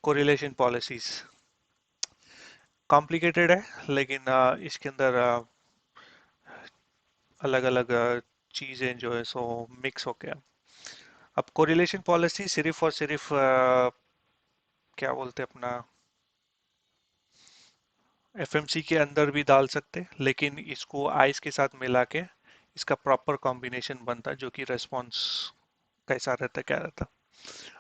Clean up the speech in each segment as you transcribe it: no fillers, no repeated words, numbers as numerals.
Correlation policies complicated है, लेकिन इसके अंदर अलग अलग चीजें जो है सो मिक्स हो गया। अब कोरिलेशन पॉलिसी सिर्फ और सिर्फ क्या बोलते हैं अपना एफएमसी के अंदर भी डाल सकते, लेकिन इसको आइस के साथ मिला के इसका प्रॉपर कॉम्बिनेशन बनता है, जो कि रेस्पॉन्स कैसा रहता है क्या रहता है।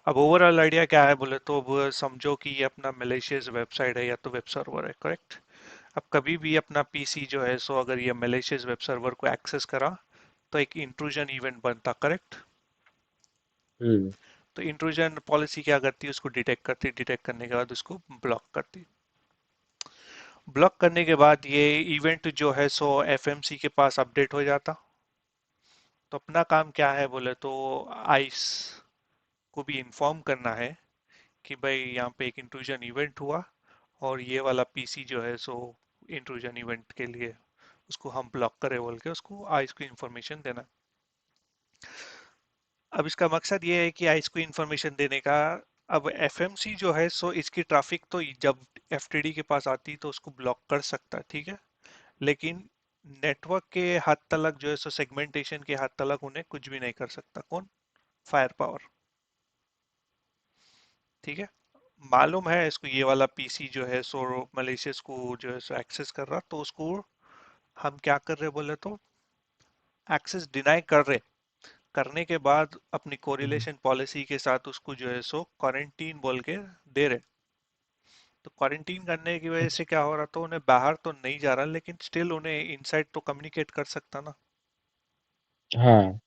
अब ओवरऑल आइडिया क्या है बोले तो अब समझो कि ये अपना मलेशियस वेबसाइट है या तो वेब सर्वर है, करेक्ट। अब कभी भी अपना पीसी जो है सो अगर ये मलेशियस वेब सर्वर को एक्सेस करा तो एक इंट्रूजन इवेंट बनता, करेक्ट। हम्म। तो इंट्रूजन पॉलिसी क्या करती है, उसको डिटेक्ट करती, डिटेक्ट करने के बाद उसको ब्लॉक करती। ब्लॉक करने के बाद ये इवेंट जो है सो एफएमसी के पास अपडेट हो जाता। तो अपना काम क्या है बोले तो आइस को भी इंफॉर्म करना है कि भाई यहाँ पे एक इंट्रूजन इवेंट हुआ और ये वाला पीसी जो है सो इंट्रूजन इवेंट के लिए उसको हम ब्लॉक करें बोल के उसको आइस को इंफॉर्मेशन देना। अब इसका मकसद ये है कि आइस को इंफॉर्मेशन देने का। अब एफएमसी जो है सो इसकी ट्रैफिक तो जब एफटीडी के पास आती तो उसको ब्लॉक कर सकता है, ठीक है। लेकिन नेटवर्क के हद तलक जो है सो सेगमेंटेशन के हद तलक उन्हें कुछ भी नहीं कर सकता, कौन, फायर पावर, ठीक है। मालूम है इसको ये वाला पीसी जो है सो मलेशियस को जो है सो एक्सेस कर रहा, तो उसको हम क्या कर रहे बोले तो एक्सेस डिनाई कर रहे। करने के बाद अपनी हम्म। कोरिलेशन पॉलिसी के साथ उसको जो है सो क्वारंटीन बोल के दे रहे। तो क्वारंटीन करने की वजह अच्छा। से क्या हो रहा, तो उन्हें बाहर तो नहीं जा रहा, लेकिन स्टिल उन्हें इनसाइड तो कम्युनिकेट कर सकता ना। हाँ।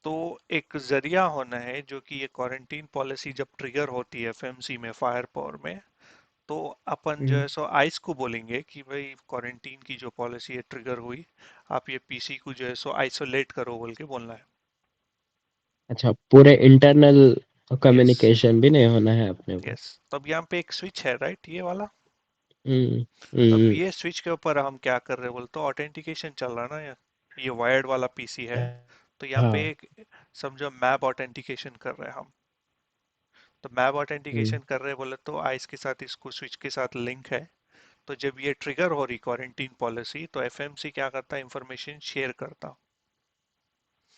तो एक जरिया होना है जो कि ये क्वारंटीन पॉलिसी जब ट्रिगर होती है एफएमसी में फायर पावर में, तो अपन जो हम्म। है सो आइस को बोलेंगे कि भाई क्वारंटीन की जो पॉलिसी है ट्रिगर हुई, आप ये पीसी को जो है सो आइसोलेट करो बोल के बोलना है। अच्छा, पूरे इंटरनल यस। कम्युनिकेशन भी नहीं होना है अपने को। यस, तो अब यहाँ पे एक स्विच है, राइट, ये वाला। हम्म। तो अब हम्म। ये स्विच के ऊपर हम क्या कर रहे हैं बोल तो ऑथेंटिकेशन चल रहा है ना, ये वायर्ड वाला पीसी है। तो यहाँ पे हाँ। एक समझो मैप ऑथेंटिकेशन कर रहे हैं हम। तो मैप हम्म। ऑथेंटिकेशन कर रहे हैं बोले तो आइस के साथ इसको स्विच के साथ लिंक है। तो जब ये ट्रिगर हो रही क्वारंटीन पॉलिसी तो एफएमसी क्या करता है, इंफॉर्मेशन शेयर करता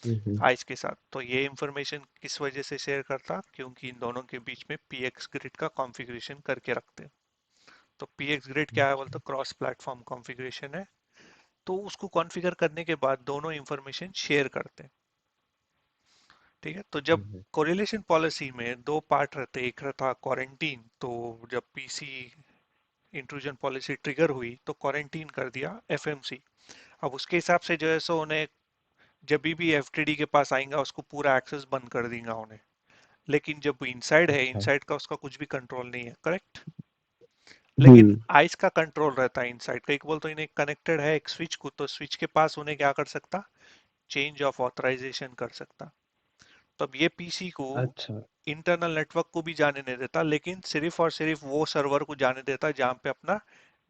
हम्म। आइस के साथ। तो ये इंफॉर्मेशन किस वजह से शेयर करता, क्योंकि इन दोनों के बीच में पीएक्स ग्रिड का कॉन्फ़िगरेशन करके रखते हैं। तो पीएक्स ग्रिड क्या है बोलते, क्रॉस प्लेटफॉर्म कॉन्फ़िगरेशन है। तो उसको कॉन्फ़िगर करने के बाद दोनों इंफॉर्मेशन शेयर करते हैं, ठीक है। तो जब हम्म। कोरिलेशन पॉलिसी में दो पार्ट रहते, एक रहता क्वारंटीन, तो जब पीसी इंट्रूजन पॉलिसी ट्रिगर हुई तो क्वारंटीन कर दिया एफएमसी। अब उसके हिसाब से जो है सो उन्हें जब भी एफटीडी के पास आएगा उसको पूरा एक्सेस बंद कर देगा उन्हें। लेकिन जब इनसाइड है, अच्छा। इनसाइड का उसका कुछ भी कंट्रोल नहीं है, करेक्ट। लेकिन हम्म। आइस का कंट्रोल रहता है इनसाइड का। एक बोल तो इन्हें कनेक्टेड है एक स्विच को, तो स्विच के पास उन्हें क्या कर सकता, चेंज ऑफ ऑथराइजेशन कर सकता। तो अब ये पीसी को अच्छा। इंटरनल नेटवर्क को भी जाने नहीं देता, लेकिन सिर्फ और सिर्फ वो सर्वर को जाने देता जहां पे अपना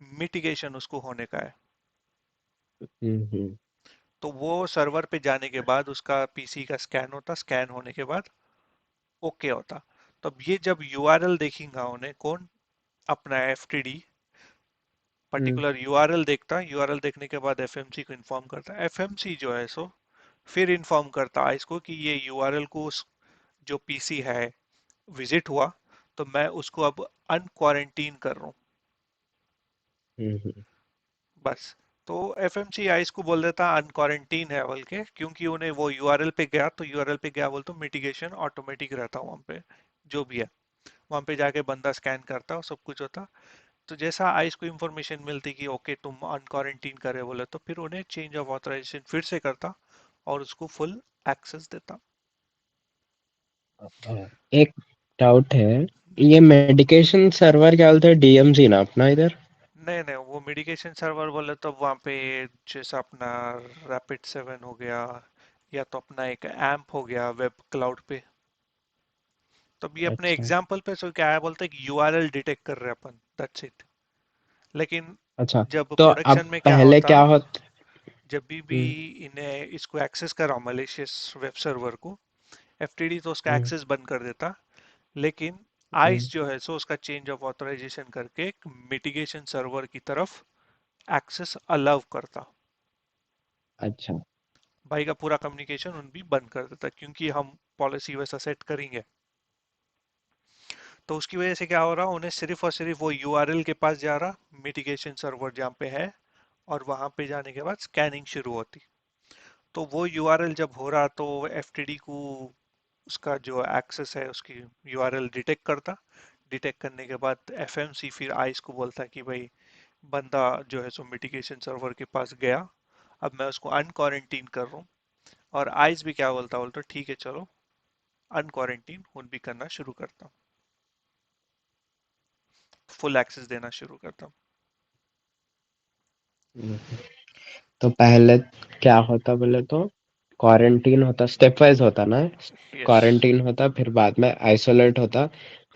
मिटिगेशन उसको होने का है। हम्म। तो वो सर्वर पे जाने के बाद उसका पीसी का स्कैन होता, स्कैन होने के बाद ओके होता। तो अब ये जब यूआरएल देखेगा उन्हें कौन, अपना एफटीडी हम्म। पर्टिकुलर यूआरएल देखता, यूआरएल देखने के बाद एफएमसी को इन्फॉर्म करता, एफएमसी जो है सो फिर इन्फॉर्म करता इसको कि ये यूआरएल को जो पीसी है विजिट हुआ, तो मैं उसको अब अनक्वारंटीन कर रहा हूँ, हम्म। बस। तो एफएमसी आइस को बोल देता अनक्वारंटीन है बोल के, क्योंकि उन्हें वो यूआरएल पे गया, तो यूआरएल पे गया बोल तो मिटिगेशन ऑटोमेटिक रहता वहां पे, जो भी है वहां पे जाके बंदा स्कैन करता और सब कुछ होता। तो जैसा आइस को इंफॉर्मेशन मिलती कि ओके तुम अनक्वारंटीन करे बोले, तो फिर उन्हें चेंज ऑफ ऑथराइजेशन फिर से करता और उसको फुल एक्सेस देता। एक डाउट है, ये मेडिकेशन सर्वर क्या बोलते हैं, डीएमसी ना अपना इधर? नहीं नहीं, वो मेडिकेशन सर्वर बोले तो वहाँ पे जैसा अपना रैपिड 7 हो गया, या तो अपना एक एम्प हो गया वेब क्लाउड पे। तो अभी अपने अच्छा। एग्जाम्पल पे सो क्या है बोलते हैं कि यूआरएल डिटेक्ट कर रहे हैं अपन, दैट्स इट। लेकिन अच्छा, जब तो अब प्रोडक्शन में क्या पहले होता, क्या होता? जब भी हम्म। इन्हें इसको एक्सेस करा मलेशियस वेब सर्वर को, एफटीडी तो उसका हम्म। एक्सेस बंद कर देता। लेकिन आइस जो है सो उसका चेंज ऑफ ऑथराइजेशन करके एक मिटिगेशन सर्वर की तरफ एक्सेस अलाउ करता। अच्छा। भाई का पूरा कम्युनिकेशन उन भी बंद कर देता क्योंकि हम पॉलिसी वैसा सेट करेंगे। तो उसकी वजह से क्या हो रहा, उन्हें सिर्फ और सिर्फ वो यूआरएल के पास जा रहा मिटिगेशन सर्वर जहाँ पे है, और वहां पे जाने के बाद स्कैनिंग शुरू होती। तो वो यूआरएल जब हो रहा तो एफटीडी को उसका जो एक्सेस है उसकी यूआरएल डिटेक्ट करता। डिटेक्ट करने के बाद एफएमसी फिर आइस को बोलता कि भाई बंदा जो है सो मिटिगेशन सर्वर के पास गया, अब मैं उसको अनक्वारंटीन कर रहा हूँ। और आइस भी क्या बोलता, बोलता ठीक है चलो अनक्वारंटीन उन भी करना शुरू करता, फुल एक्सेस देना शुरू करता। तो पहले क्या होता बोले तो क्वारंटीन होता, स्टेप वाइज होता ना। यस। क्वारंटीन होता, फिर बाद में आइसोलेट होता,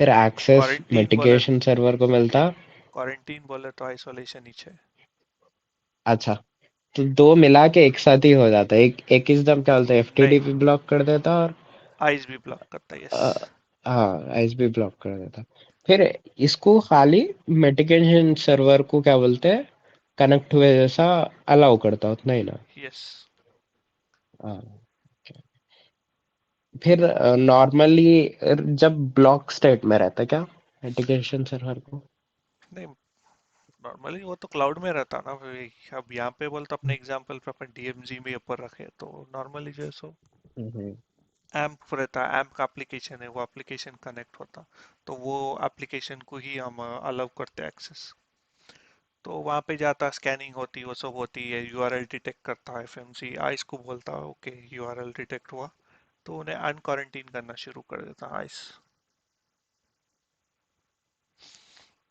फिर एक्सेस क्वारंटीन बोले, मिटिगेशन सर्वर को मिलता। क्वारंटीन बोले तो आइसोलेशन ही है। अच्छा, तो दो मिला के एक साथ ही हो जाता है, एक एक एकदम क्या बोलते हैं, नहीं, एफटीडी भी ब्लॉक कर देता और आइस भी ब्लॉक करता है, यस। अ, हाँ आइस भी ब्लॉक कर देता। फिर इसको खाली मिटिगेशन सर्वर को क्या बोलते हैं, कनेक्ट हुए जैसा अलाउ करता, उतना ही ना। यस। हाँ। फिर नॉर्मली जब ब्लॉक स्टेट में रहता क्या मिटिगेशन सर्वर को? नहीं, नॉर्मली वो तो क्लाउड में रहता ना भाई। अब यहाँ पे बोलते अपने एग्जांपल पे अपन डीएमजी में ऊपर रखे तो नॉर्मली जो है सो हम्म। एम्प रहता है, एम्प का एप्लीकेशन है, वो एप्लीकेशन कनेक्ट होता, तो वो एप्लीकेशन को ही हम अलाउ करते हैं एक्सेस। तो वहाँ पे जाता, स्कैनिंग होती, वो सब होती है, यूआरएल डिटेक्ट करता है एफएमसी, आइस को बोलता है ओके यूआरएल डिटेक्ट हुआ, तो उन्हें अनक्वारंटीन करना शुरू कर देता आइस।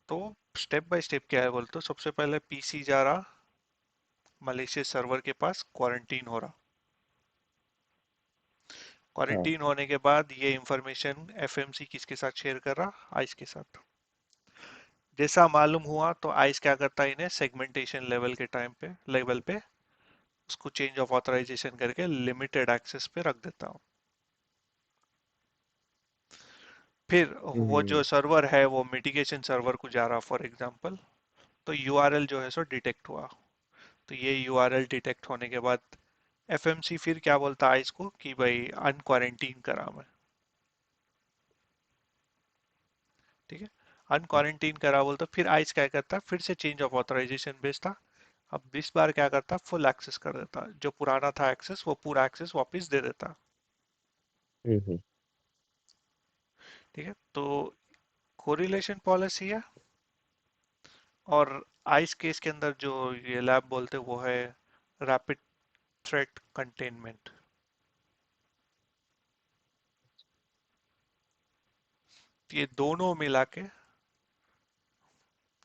तो स्टेप बाय स्टेप क्या है बोल तो सबसे पहले पीसी जा रहा मलेशियस सर्वर के पास, क्वारंटीन हो रहा। हाँ। क्वारंटीन होने के बाद ये इंफॉर्मेशन एफएमसी किसके साथ शेयर कर रहा, आइस के साथ। जैसा मालूम हुआ तो आइस क्या करता है, इन्हें सेगमेंटेशन लेवल के टाइम पे लेवल पे उसको चेंज ऑफ ऑथराइजेशन करके लिमिटेड एक्सेस पे रख देता हूँ। फिर वो जो हम्म। सर्वर है वो मिटिगेशन सर्वर को जा रहा फॉर एग्जांपल, तो यूआरएल जो है सो डिटेक्ट हुआ। तो ये यूआरएल डिटेक्ट होने के बाद एफएमसी फिर क्या बोलता है इसको कि भाई अनक्वारंटीन करा मैं। ठीक है, अनक्वारंटीन करा बोलता, फिर आइस क्या करता, फिर से चेंज ऑफ ऑथराइजेशन भेजता। अब इस बार क्या करता, फुल एक्सेस कर देता, जो पुराना था एक्सेस वो पूरा एक्सेस वापस दे देता। हम्म। ठीक है, तो कोरिलेशन पॉलिसी है। और आइस केस के अंदर जो ये लैब बोलते हैं वो है रैपिड थ्रेट कंटेनमेंट। ये दोनों मिला के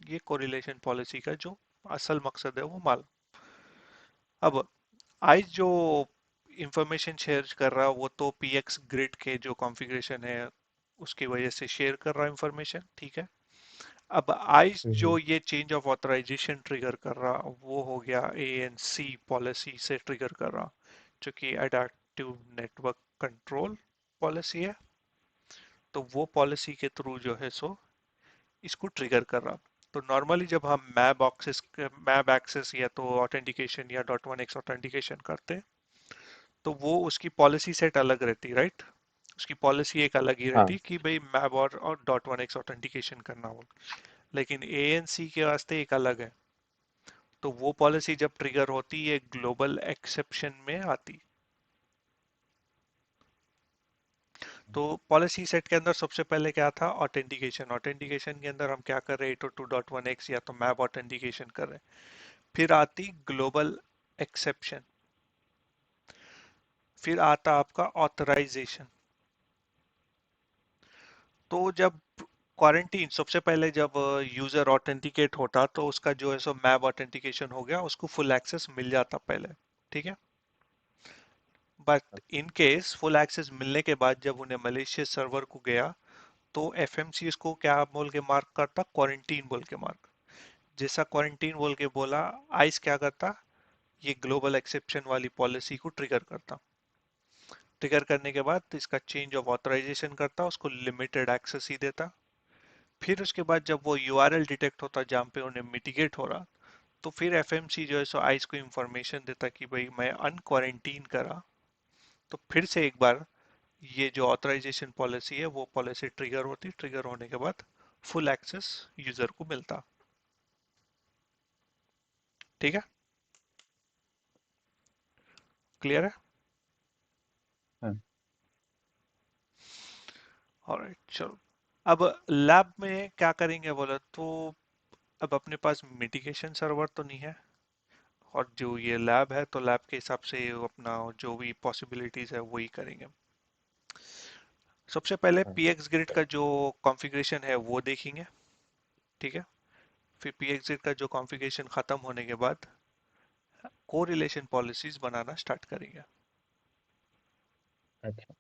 ये कोरिलेशन पॉलिसी का जो असल मकसद है वो माल। अब आइस जो इंफॉर्मेशन शेयर कर रहा है वो तो पीएक्स ग्रिड के जो कॉन्फ़िगरेशन है उसकी वजह से शेयर कर रहा है इंफॉर्मेशन, ठीक है। अब आइस जो हम्म। ये चेंज ऑफ ऑथराइजेशन ट्रिगर कर रहा वो हो गया एएनसी पॉलिसी से ट्रिगर कर रहा, जो कि अडेप्टिव नेटवर्क कंट्रोल पॉलिसी है। तो वो पॉलिसी के थ्रू जो है सो इसको ट्रिगर कर रहा। तो नॉर्मली जब हम मैप एक्सेस या तो ऑथेंटिकेशन या डॉट वन एक्स ऑथेंटिकेशन करते हैं तो वो उसकी पॉलिसी सेट अलग रहती, राइट। उसकी पॉलिसी एक अलग ही हाँ। रहती कि भाई मैप और डॉट वन एक्स ऑथेंटिकेशन करना हो। लेकिन एएनसी के वास्ते एक अलग है। तो वो पॉलिसी जब ट्रिगर होती है ग्लोबल एक्सेप्शन में आती। तो पॉलिसी सेट के अंदर सबसे पहले क्या था, ऑथेंटिकेशन। ऑथेंटिकेशन के अंदर हम क्या कर रहे हैं, 802.1x या तो मैप ऑथेंटिकेशन कर रहे हैं। फिर आती ग्लोबल एक्सेप्शन। फिर आता आपका ऑथराइजेशन। तो जब क्वारंटीन सबसे पहले जब यूजर ऑथेंटिकेट होता तो उसका जो है सो मैप ऑथेंटिकेशन हो गया, उसको फुल एक्सेस मिल जाता पहले, ठीक है। But in case full access मिलने के बाद जब उन्हें मलेशियस सर्वर को गया तो एफएमसी इसको क्या बोल के मार्क करता, क्वारंटीन बोल के मार्क। जैसा क्वारंटीन बोल के बोला, आइस क्या करता, ये ग्लोबल एक्सेप्शन वाली पॉलिसी को ट्रिगर करता। ट्रिगर करने के बाद इसका चेंज ऑफ ऑथराइजेशन करता, उसको लिमिटेड एक्सेस ही देता। फिर उसके बाद जब वो यूआरएल डिटेक्ट होता जहाँ पे उन्हें मिटिगेट हो रहा, तो फिर एफएमसी जो है सो आइस को इंफॉर्मेशन देता कि भाई मैं अनक्वारंटीन करा। तो फिर से एक बार ये जो ऑथराइजेशन पॉलिसी है वो पॉलिसी ट्रिगर होती, ट्रिगर होने के बाद फुल एक्सेस यूजर को मिलता। ठीक है, क्लियर है। हाँ। ऑलराइट, चलो। अब लैब में क्या करेंगे बोला तो, अब अपने पास मिटिगेशन सर्वर तो नहीं है, और जो ये लैब है तो लैब के हिसाब से अपना जो भी पॉसिबिलिटीज है वही करेंगे। सबसे पहले हाँ। पीएक्स ग्रिड का जो कॉन्फ़िगरेशन है वो देखेंगे। ठीक है, फिर पीएक्स ग्रिड का जो कॉन्फ़िगरेशन खत्म होने के बाद कोरिलेशन पॉलिसीज बनाना स्टार्ट करेंगे। अच्छा।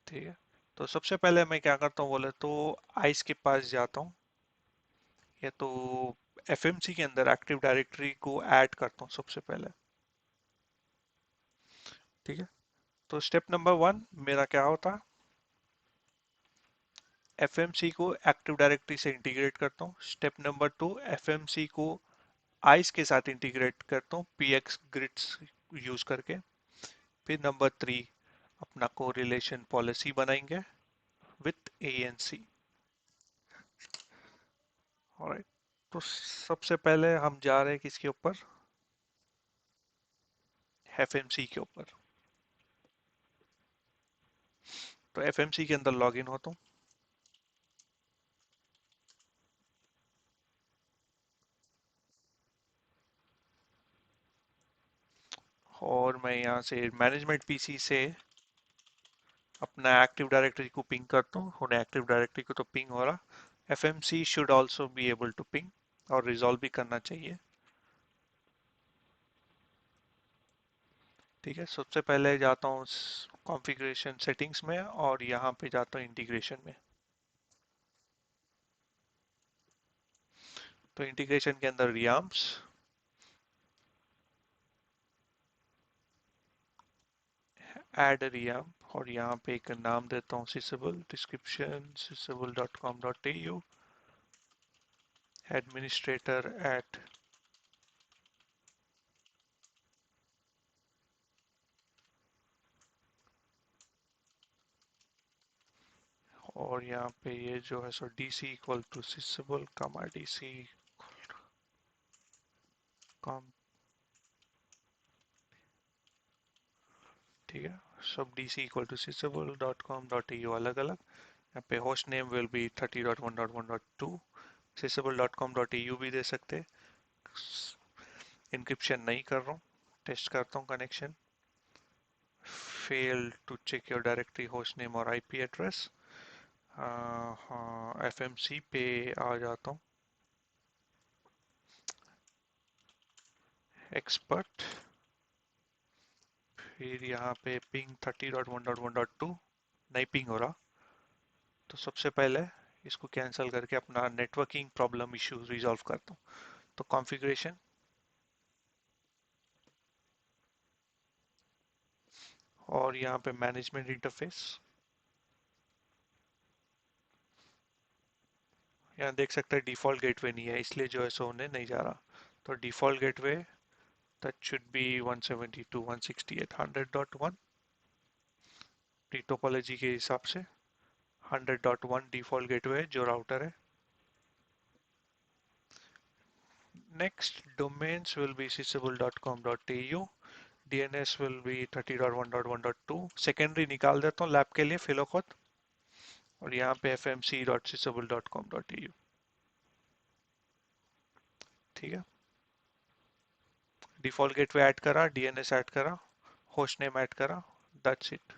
ठीक है, तो सबसे पहले मैं क्या करता हूँ बोले तो आइस के पास जाता हूँ, या तो एफएमसी के अंदर एक्टिव डायरेक्टरी को ऐड करता हूँ सबसे पहले। ठीक है, तो स्टेप नंबर वन मेरा क्या होता है, एफएमसी को एक्टिव डायरेक्टरी से इंटीग्रेट करता हूँ। स्टेप नंबर टू, एफएमसी को आइस के साथ इंटीग्रेट करता हूँ पीएक्स ग्रिड्स यूज करके। फिर नंबर थ्री, अपना कोरिलेशन पॉलिसी बनाएंगे विथ एएनसी। ऑलराइट, तो सबसे पहले हम जा रहे हैं किसके ऊपर, एफएमसी के ऊपर। तो एफएमसी के अंदर लॉगिन होता हूँ, और मैं यहाँ से मैनेजमेंट पीसी से अपना एक्टिव डायरेक्टरी को पिंग करता हूँ। उन्हें एक्टिव डायरेक्टरी को तो पिंग हो रहा, FMC should also be able to ping, और रिजॉल्व भी करना चाहिए। ठीक है, सबसे पहले जाता हूँ कॉन्फ़िगरेशन सेटिंग्स में, और यहाँ पे जाता हूँ इंटीग्रेशन में। तो इंटीग्रेशन के अंदर रियाम्स, ऐड रियाम, और यहाँ पे एक नाम देता हूँ सिसेबल, डिस्क्रिप्शन sysable.com.au, एडमिनिस्ट्रेटर एट, और यहाँ पे ये जो है सो डीसी इक्वल टू सिसेबल कमा डीसी कॉम। ठीक है, सब डीसी इक्वल टू sysable.com.au अलग अलग। यहाँ पे host name will be 30.1.1.2, sysable.com.au भी दे सकते। इंक्रिप्शन नहीं कर रहा हूँ, टेस्ट करता हूँ connection. Fail to check your directory host name और आईपी एड्रेस। हाँ, एफएमसी पे आ जाता हूँ, एक्सपर्ट, फिर यहाँ पे पिंग 30.1.1.2 नहीं पिंग हो रहा, तो सबसे पहले इसको कैंसिल करके अपना नेटवर्किंग प्रॉब्लम इश्यू रिजॉल्व करता हूँ। तो कॉन्फ़िगरेशन, और यहाँ पे मैनेजमेंट इंटरफेस, यहाँ देख सकते हैं डिफ़ॉल्ट गेटवे नहीं है, इसलिए जो है सो होने नहीं जा रहा। तो default gateway that should be 172.168.100.1 topology के हिसाब से। 100.1 डिफ़ॉल्ट गेटवे जो राउटर है। Next, domains will be sysable.com.au, DNS will be 30.1.1.2। Secondary निकाल देता हूँ लैब के लिए फिलो खुद, और यहाँ पे fmc.sysable.com.au। ठीक है, डिफ़ॉल्ट गेटवे ऐड करा, डीएनएस ऐड करा, होस्ट नेम ऐड करा, दैट्स इट।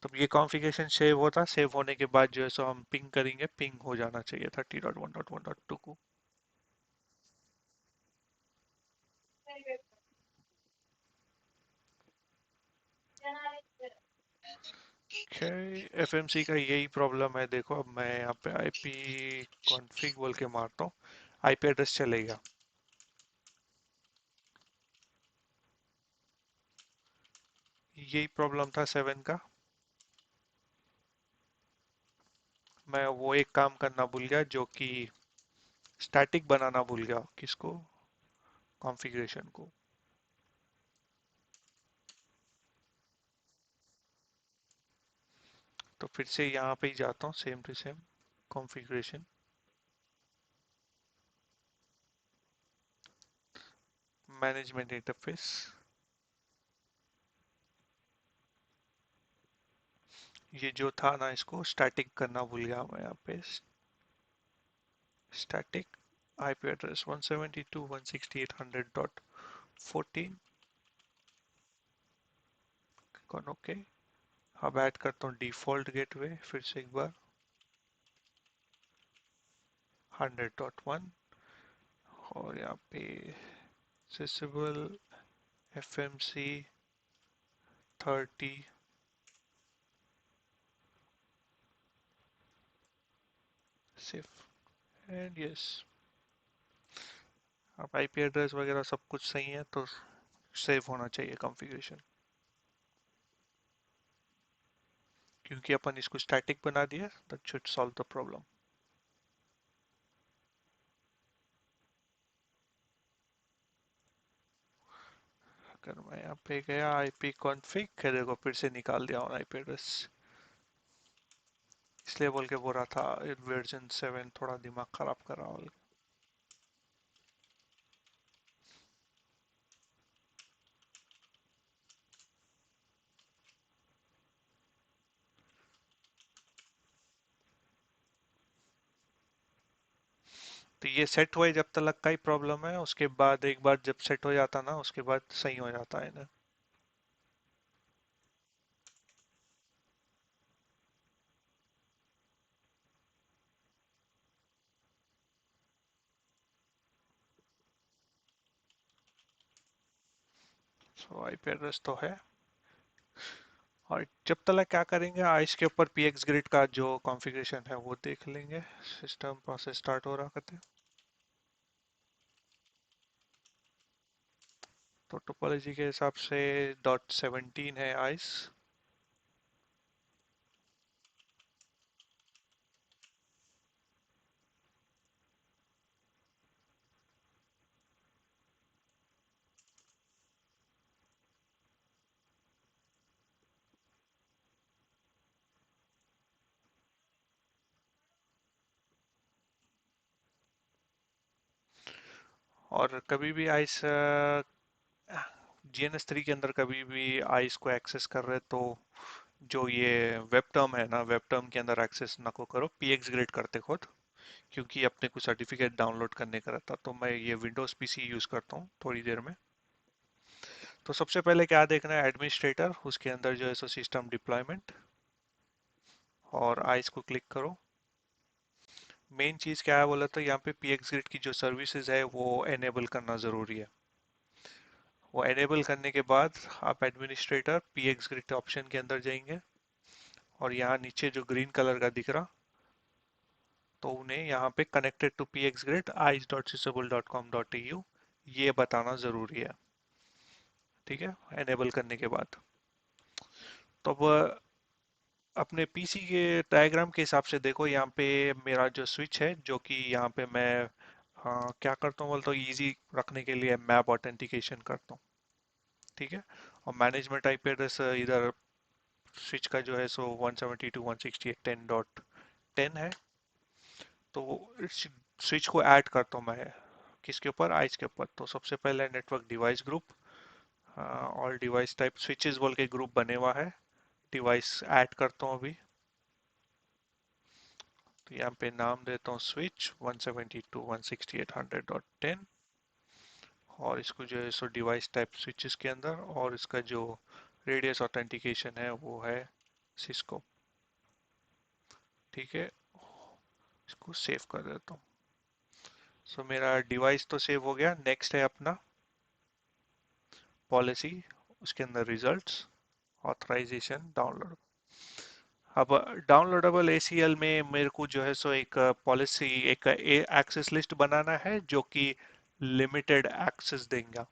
तो ये कॉन्फ़िगरेशन सेव होता, सेव होने के बाद जो है सो हम पिंग करेंगे, पिंग हो जाना चाहिए 30.1.1.2 को। ओके, एफएमसी का यही प्रॉब्लम है। देखो अब मैं यहाँ पे आईपी कॉन्फ़िग बोल के मारता हूँ, आईपी एड्रेस चलेगा। यही प्रॉब्लम था 7 का। मैं वो एक काम करना भूल गया, जो कि स्टैटिक बनाना भूल गया, किसको, कॉन्फ़िगरेशन को। तो फिर से यहाँ पे ही जाता हूँ, same to same configuration, management interface. ये जो था ना, इसको स्टैटिक करना भूल गया मैं यहाँ पे। स्टैटिक आईपी एड्रेस 172.168.1.14 कौन, ओके। अब ऐड करता हूँ डिफॉल्ट गेटवे फिर से एक बार, 100.1। और यहाँ पे accessible FMC 30 सिर्फ, एंड यस। अब आईपी एड्रेस वगैरह सब कुछ सही है, तो सेव होना चाहिए कॉन्फ़िगरेशन, क्योंकि अपन इसको स्टैटिक बना दिया। That should solve the problem. अगर मैं यहाँ पे गया आईपी कॉन्फ़िग, देखो फिर से निकाल दिया हूँ आईपी एड्रेस। इसलिए बोल के बोल रहा था वर्जन 7 थोड़ा दिमाग खराब कर रहा हूँ। तो ये सेट हुआ है जब तक का ही प्रॉब्लम है, उसके बाद एक बार जब सेट हो जाता ना, उसके बाद सही हो जाता है ना। सो आईपी एड्रेस तो है। और जब तक क्या करेंगे, आइस के ऊपर पीएक्स ग्रिड का जो कॉन्फ़िगरेशन है वो देख लेंगे। सिस्टम प्रोसेस स्टार्ट हो रहा करते। तो टोपोलॉजी के हिसाब से .17 है आइस। और कभी भी आइस GNS3 के अंदर कभी भी आइस को एक्सेस कर रहे तो जो ये वेब टर्म है ना, वेब टर्म के अंदर एक्सेस ना को करो, पीएक्स ग्रिड करते खुद, क्योंकि अपने को सर्टिफिकेट डाउनलोड करने का रहता। तो मैं ये विंडोज पीसी यूज करता हूँ थोड़ी देर में। तो सबसे पहले क्या देखना है, एडमिनिस्ट्रेटर, उसके अंदर जो है सो सिस्टम डिप्लॉयमेंट, और आइस को क्लिक करो। मेन चीज क्या है बोला, तो यहाँ पे पीएक्स ग्रिड की जो सर्विसेज है वो एनेबल करना जरूरी है। वो एनेबल करने के बाद आप एडमिनिस्ट्रेटर पीएक्स ग्रिड ऑप्शन के अंदर जाएंगे, और यहाँ नीचे जो ग्रीन कलर का दिख रहा, तो उन्हें यहाँ पे connected to px grid ice.sysable.com.au ये बताना जरूरी है। ठीक है, एनेबल करने के बाद तो अब अपने पीसी के डायग्राम के हिसाब से देखो, यहाँ पे मेरा जो स्विच है, जो कि यहाँ पे मैं क्या करता हूँ बोलता हूँ, इजी रखने के लिए मैप ऑथेंटिकेशन करता हूँ। ठीक है। और मैनेजमेंट आईपी एड्रेस इधर स्विच का जो है सो 172.168.10 है। तो स्विच को ऐड करता हूँ मैं किसके ऊपर, आइस के ऊपर। तो सबसे पहले network device group, all device type switches बोल के ग्रुप बने हुआ है, डिवाइस ऐड करता हूँ अभी। तो यहाँ पे नाम देता हूँ स्विच 172.168.100.10, और इसको जो है सो डिवाइस टाइप स्विचेस के अंदर, और इसका जो रेडियस ऑथेंटिकेशन है वो है सिस्को। ठीक है, इसको सेव कर देता हूँ। सो मेरा डिवाइस तो सेव हो गया। नेक्स्ट है अपना पॉलिसी, उसके अंदर रिजल्ट्स, ऑथराइजेशन, डाउनलोड। अब डाउनलोडेबल ACL में मेरे को जो है सो एक पॉलिसी, एक एक्सेस लिस्ट बनाना है जो कि लिमिटेड एक्सेस देंगे।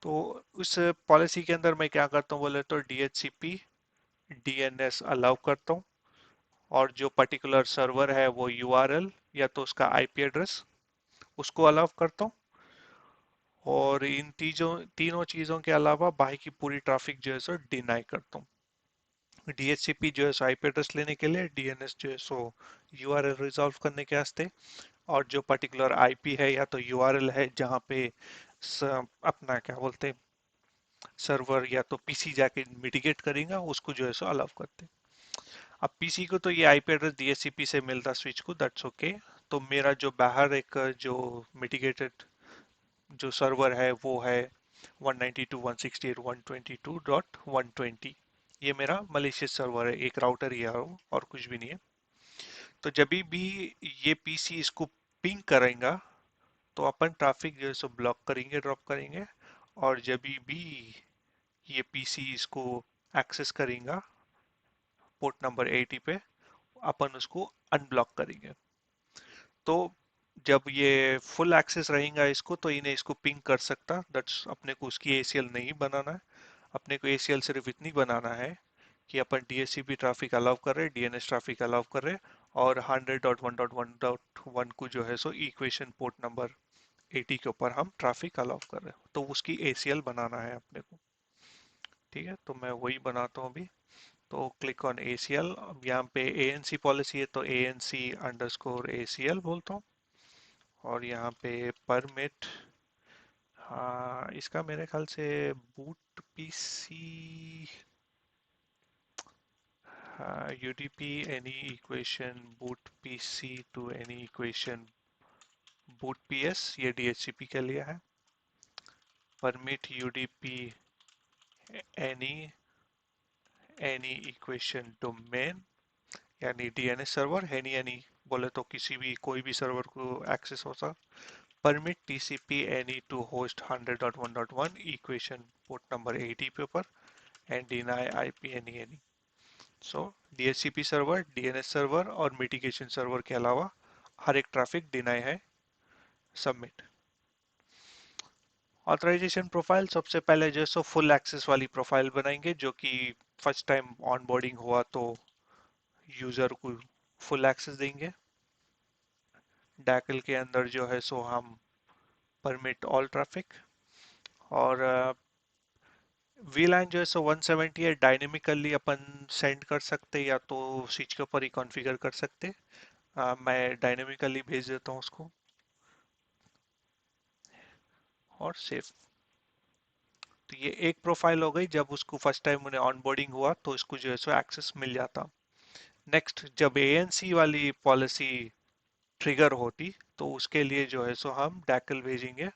तो उस पॉलिसी के अंदर मैं क्या करता हूँ बोले तो DHCP DNS अलाउ करता हूँ, और जो पर्टिकुलर सर्वर है वो यूआरएल या तो उसका आईपी एड्रेस उसको अलाउ करता हूँ। और इन तीनों चीज़ों के अलावा बाकी की पूरी ट्रैफिक जो है सो डिनाई करता हूँ। डीएचसीपी जो है सो आईपी एड्रेस लेने के लिए, डीएनएस जो है सो यूआरएल रिजॉल्व करने के वास्ते, और जो पर्टिकुलर आईपी है या तो यूआरएल है जहाँ पे अपना क्या बोलते हैं सर्वर या तो पीसी जाके मिटिगेट करेगा उसको जो है सो अलाउ करते हैं। अब पीसी को तो ये आईपी एड्रेस डीएचसीपी से मिलता स्विच को, दैट्स ओके। तो मेरा जो बाहर एक जो मिटिगेटेड जो सर्वर है वो है 192.168.122.120। ये मेरा मलेशियस सर्वर है, एक राउटर ही है और कुछ भी नहीं है। तो जब भी ये पीसी इसको पिंग करेगा तो अपन ट्रैफिक जो है सो ब्लॉक करेंगे, ड्रॉप करेंगे। और जब भी ये पीसी इसको एक्सेस करेगा पोर्ट नंबर 80 पे, अपन उसको अनब्लॉक करेंगे। तो जब ये फुल एक्सेस रहेगा इसको तो इन्हें इसको पिंग कर सकता, दैट्स अपने को उसकी एसीएल नहीं बनाना है। अपने को एसीएल सिर्फ इतनी बनाना है कि अपन डीएचसीपी ट्रैफिक अलाउ कर रहे, डीएनएस ट्रैफिक अलाउ कर रहे, और 100.1.1.1 को जो है सो इक्वेशन पोर्ट नंबर 80 के ऊपर हम ट्रैफिक अलाउ कर रहे हैं, तो उसकी एसीएल बनाना है अपने को। ठीक है, तो मैं वही बनाता हूँ अभी। तो क्लिक ऑन एसीएल। अब यहाँ पे एएनसी पॉलिसी है तो एएनसी अंडरस्कोर एसीएल बोलता हूँ। और यहाँ पे परमिट, हाँ इसका मेरे ख्याल से boot PC, UDP any equation boot PC to any equation boot PS, ये डीएचसीपी के लिए है। Permit UDP any any equation domain, यानी डीएनएस सर्वर, एनी एनी बोले तो किसी भी कोई भी सर्वर को एक्सेस हो सकता। Permit TCP any two host 100.1.1 equation port number 80 पे ऊपर, and deny IP any any. So DHCP server, DNS server और मिटिगेशन सर्वर के अलावा हर एक ट्रैफिक डिनाई है। सबमिट। ऑथराइजेशन प्रोफाइल सबसे पहले जो है सो फुल एक्सेस वाली प्रोफाइल बनाएंगे, जो कि फर्स्ट टाइम ऑनबोर्डिंग हुआ तो यूजर को फुल एक्सेस देंगे। डैकल के अंदर जो है सो हम परमिट ऑल ट्रैफिक। और वीलैन जो है सो 170 है, डायनेमिकली अपन सेंड कर सकते या तो स्विच के ऊपर ही कॉन्फ़िगर कर सकते। मैं डायनेमिकली भेज देता हूँ उसको और सेव। तो ये एक प्रोफाइल हो गई, जब उसको फर्स्ट टाइम उन्हें ऑनबोर्डिंग हुआ तो इसको जो है सो एक्सेस मिल जाता। नेक्स्ट जब एएनसी वाली पॉलिसी ट्रिगर होती तो उसके लिए जो है सो हम डैकल भेजेंगे,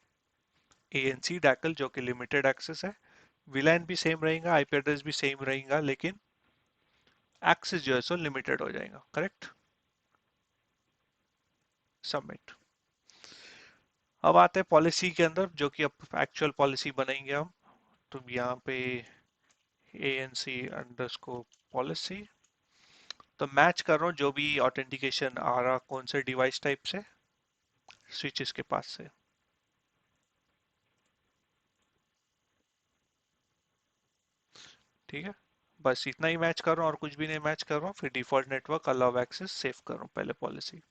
एएनसी डैकल जो कि लिमिटेड एक्सेस है। विलान भी सेम रहेगा, आईपी एड्रेस भी सेम रहेगा, लेकिन एक्सेस जो है सो लिमिटेड हो जाएगा। करेक्ट। सबमिट। अब आते हैं पॉलिसी के अंदर, जो कि अब एक्चुअल पॉलिसी बनाएंगे हम। तो यहाँ पे ANC अंडरस्कोर पॉलिसी, तो मैच कर रहा हूँ जो भी ऑथेंटिकेशन आ रहा कौन से डिवाइस टाइप से, स्विचेस के पास से। ठीक है, बस इतना ही मैच कर रहा हूँ और कुछ भी नहीं मैच कर रहा हूँ। फिर default network allow access save कर रहा हूँ पहले पॉलिसी।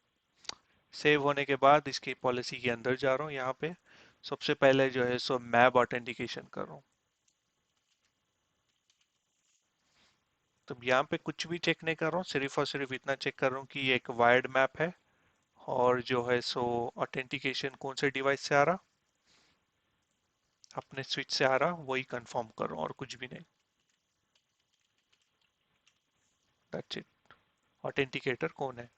सेव होने के बाद इसकी पॉलिसी के अंदर जा रहा हूँ। यहाँ पे सबसे पहले जो है सो मैप ऑथेंटिकेशन कर रहा हूँ। तो यहाँ पे कुछ भी चेक नहीं कर रहा हूँ, सिर्फ और सिर्फ इतना चेक कर रहा हूँ कि ये एक वायर्ड मैप है और जो है सो ऑथेंटिकेशन कौन से डिवाइस से आ रहा, अपने स्विच से आ रहा, वही कंफर्म कर रहा हूँ और कुछ भी नहीं। That's it. ऑथेंटिकेटर कौन है,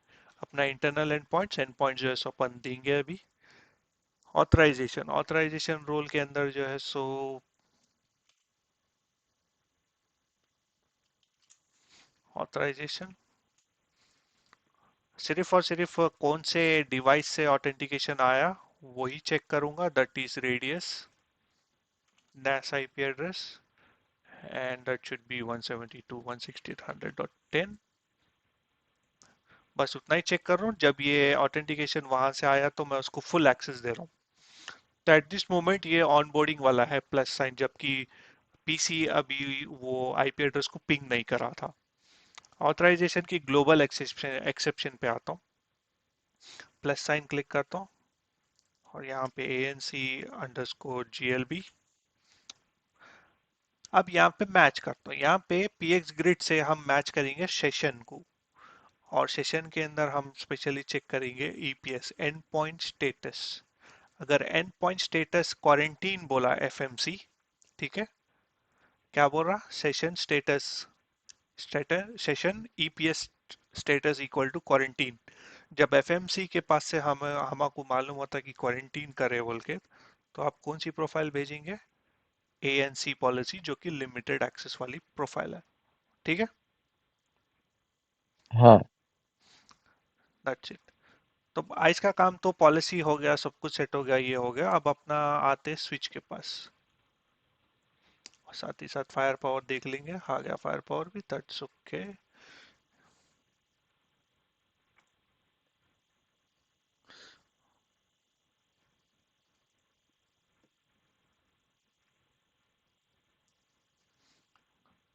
अपना internal and points, and point जो है सो अपन देंगे अभी। ऑथराइजेशन, ऑथराइजेशन रोल के अंदर जो है सो ऑथराइजेशन सिर्फ और सिर्फ कौन से डिवाइस से ऑथेंटिकेशन आया वही चेक करूंगा, that is radius NAS IP address, and that should be 172.168.100.10। बस उतना ही चेक कर रहा हूँ। जब ये ऑथेंटिकेशन वहां से आया तो मैं उसको फुल एक्सेस दे रहा हूँ। तो एट दिस मोमेंट ये ऑनबोर्डिंग वाला है प्लस साइन, जबकि पीसी अभी वो आईपी एड्रेस को पिंग नहीं करा था। ऑथराइजेशन की ग्लोबल एक्सेप्शन एक्सेप्शन पे आता हूँ, प्लस साइन क्लिक करता हूँ और यहाँ पे ANC_GLB। अब यहाँ पे मैच करता हूँ, यहाँ पे पीएक्स ग्रिड से हम मैच करेंगे सेशन को, और सेशन के अंदर हम स्पेशली चेक करेंगे ईपीएस एंड पॉइंट स्टेटस। अगर एंड पॉइंट स्टेटस क्वारंटीन बोला एफएमसी, ठीक है, क्या बोल रहा, session status, status session EPS status equal to quarantine. जब एफएमसी के पास से हम हमको मालूम होता कि क्वारंटीन करे बोल के, तो आप कौन सी प्रोफाइल भेजेंगे, एएनसी पॉलिसी, जो कि लिमिटेड एक्सेस वाली प्रोफाइल है। ठीक है, हाँ दैट्स इट। तो आइस का काम तो पॉलिसी हो गया, सब कुछ सेट हो गया, ये हो गया। अब अपना आते स्विच के पास, साथ ही साथ फायर पावर देख लेंगे, आ गया फायर पावर भी, दैट्स ओके।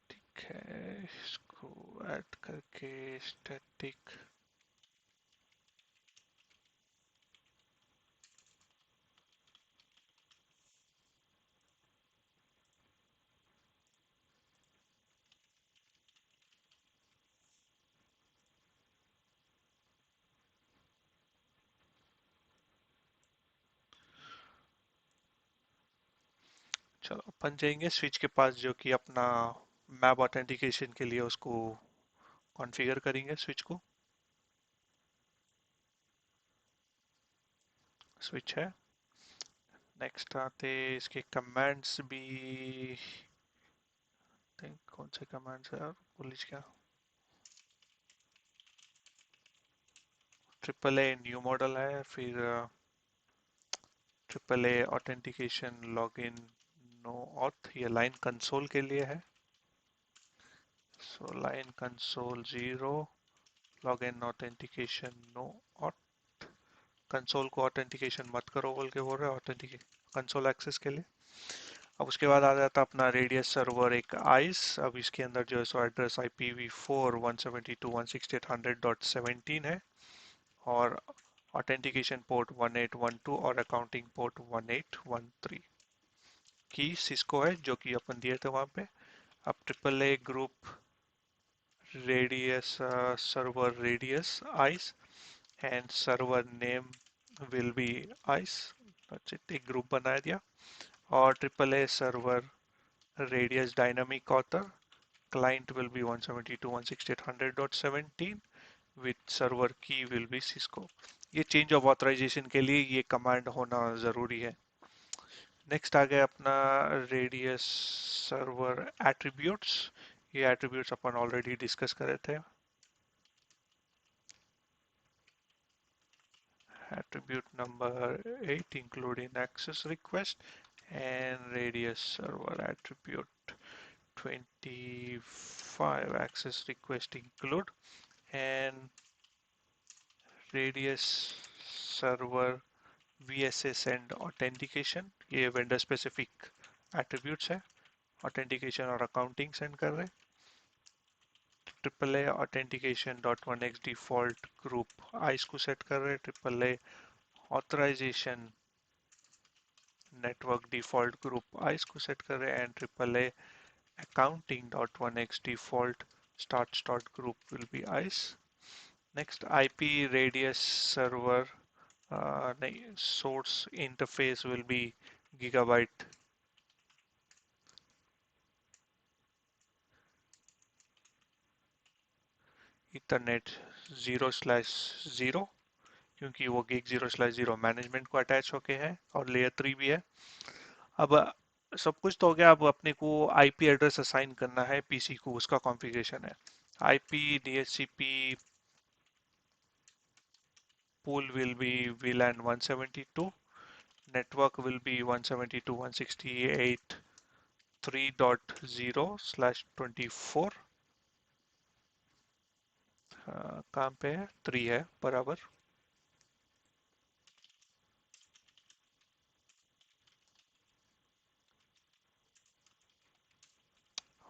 ठीक है, इसको ऐड करके स्टैटिक, चलो अपन जाएंगे स्विच के पास, जो कि अपना मैप ऑथेंटिकेशन के लिए उसको कॉन्फ़िगर करेंगे स्विच को। स्विच है, नेक्स्ट आते इसके कमांड्स भी, थिंक कौन से कमांड्स है यार, भूल गया। ट्रिपल ए न्यू मॉडल है, फिर triple A authentication login no auth, ये लाइन कंसोल के लिए है। So line console 0, login authentication no auth. Console को ऑथेंटिकेशन मत करो बोल के बोल रहे हैं, ऑथेंटिकेट कंसोल एक्सेस के लिए। अब उसके बाद आ जाता अपना रेडियस सर्वर एक आइस। अब इसके अंदर जो है सो एड्रेस IPv4 172.168.100.17 है, और ऑथेंटिकेशन पोर्ट 1812 और अकाउंटिंग पोर्ट 1813 की सिस्को है, जो कि अपन दिए थे वहां पे। अब triple A group radius server radius ice and server name will be ice, एक ग्रुप बना दिया। और triple A server radius dynamic author, client will be 172.168.100.17 with server key will be Cisco। ये चेंज ऑफ ऑथराइजेशन के लिए ये command होना जरूरी है। नेक्स्ट आ गया अपना रेडियस सर्वर एट्रीब्यूट्स। ये एट्रीब्यूट्स अपन ऑलरेडी डिस्कस करे थे। Attribute number 8 including access request and radius server attribute 25 access request include, and radius server VSS and authentication, ये वेंडर स्पेसिफिक एट्रीब्यूट्स है। ऑथेंटिकेशन और अकाउंटिंग सेंड कर रहे हैं। Triple A authentication dot one X default group ISE को set कर रहे हैं। Triple A authorization network default group ISE को सेट कर रहे हैं, and triple A accounting dot one X default start group will be ISE. Next IP radius server, नहीं, source interface will be gigabyte ethernet 0/0, क्योंकि वो gig 0/0 management को attach होके है और लेयर 3 भी है। अब सब कुछ तो हो गया, अब अपने को IP एड्रेस असाइन करना है PC को, उसका कॉन्फ़िगरेशन है। IP DHCP pool will be VLAN 172, network will be 172.168.3.0/24, कहाँ पे है, 3 है बराबर।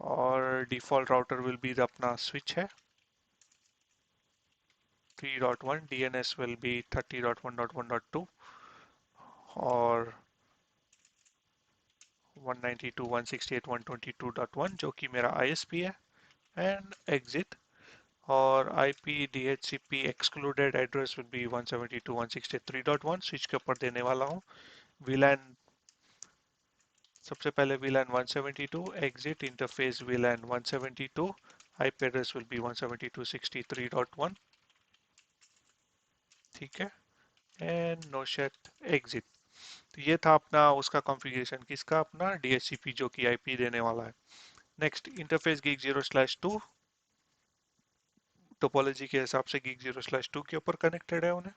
और डिफॉल्ट राउटर विल बी अपना स्विच है। 3.1, DNS will be 30.1.1.2 और 192.168.122.1 जो कि मेरा ISP है एंड एग्जिट और IP DHCP excluded address will be 172.168.3.1 switch के ऊपर देने वाला हूँ VLAN सबसे पहले VLAN 172 exit interface VLAN 172 IP address will be 172.63.1 ठीक है एंड नो शेट एग्जिट तो ये था अपना उसका कॉन्फ़िगरेशन किसका अपना DHCP जो कि IP देने वाला है नेक्स्ट इंटरफेस gig 0/2 टोपोलॉजी के हिसाब से gig 0/2 के ऊपर कनेक्टेड है उन्हें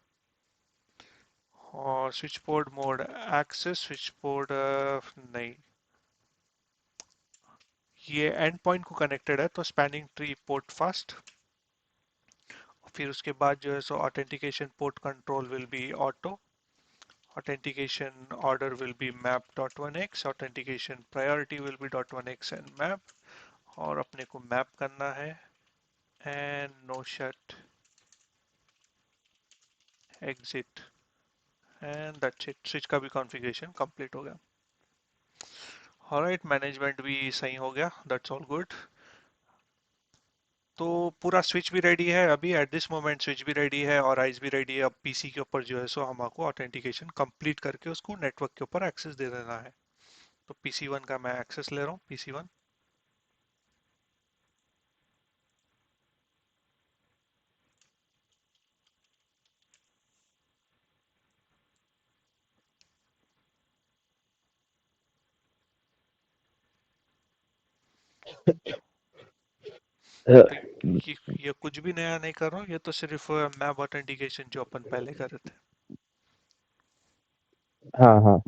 और switch port mode access switch port नहीं ये एंड पॉइंट को कनेक्टेड है तो स्पैनिंग ट्री पोर्ट फास्ट फिर उसके बाद जो है so authentication port control will be auto authentication order will be MAB dot one X authentication priority will be dot one X and MAB और अपने को मैप करना है and no shut exit and that's it switch का भी configuration complete हो गया alright management भी सही हो गया दैट्स ऑल गुड तो पूरा स्विच भी रेडी है अभी एट दिस मोमेंट स्विच भी रेडी है और आइस भी रेडी है अब पीसी के ऊपर जो है सो हमको ऑथेंटिकेशन कंप्लीट करके उसको नेटवर्क के ऊपर एक्सेस दे देना है तो पीसी वन का मैं एक्सेस ले रहा हूँ पीसी वन तो ये कुछ भी नया नहीं कर रहा हूँ ये तो सिर्फ मैप ऑथेंटिकेशन जो अपन पहले कर रहे थे हाँ हाँ।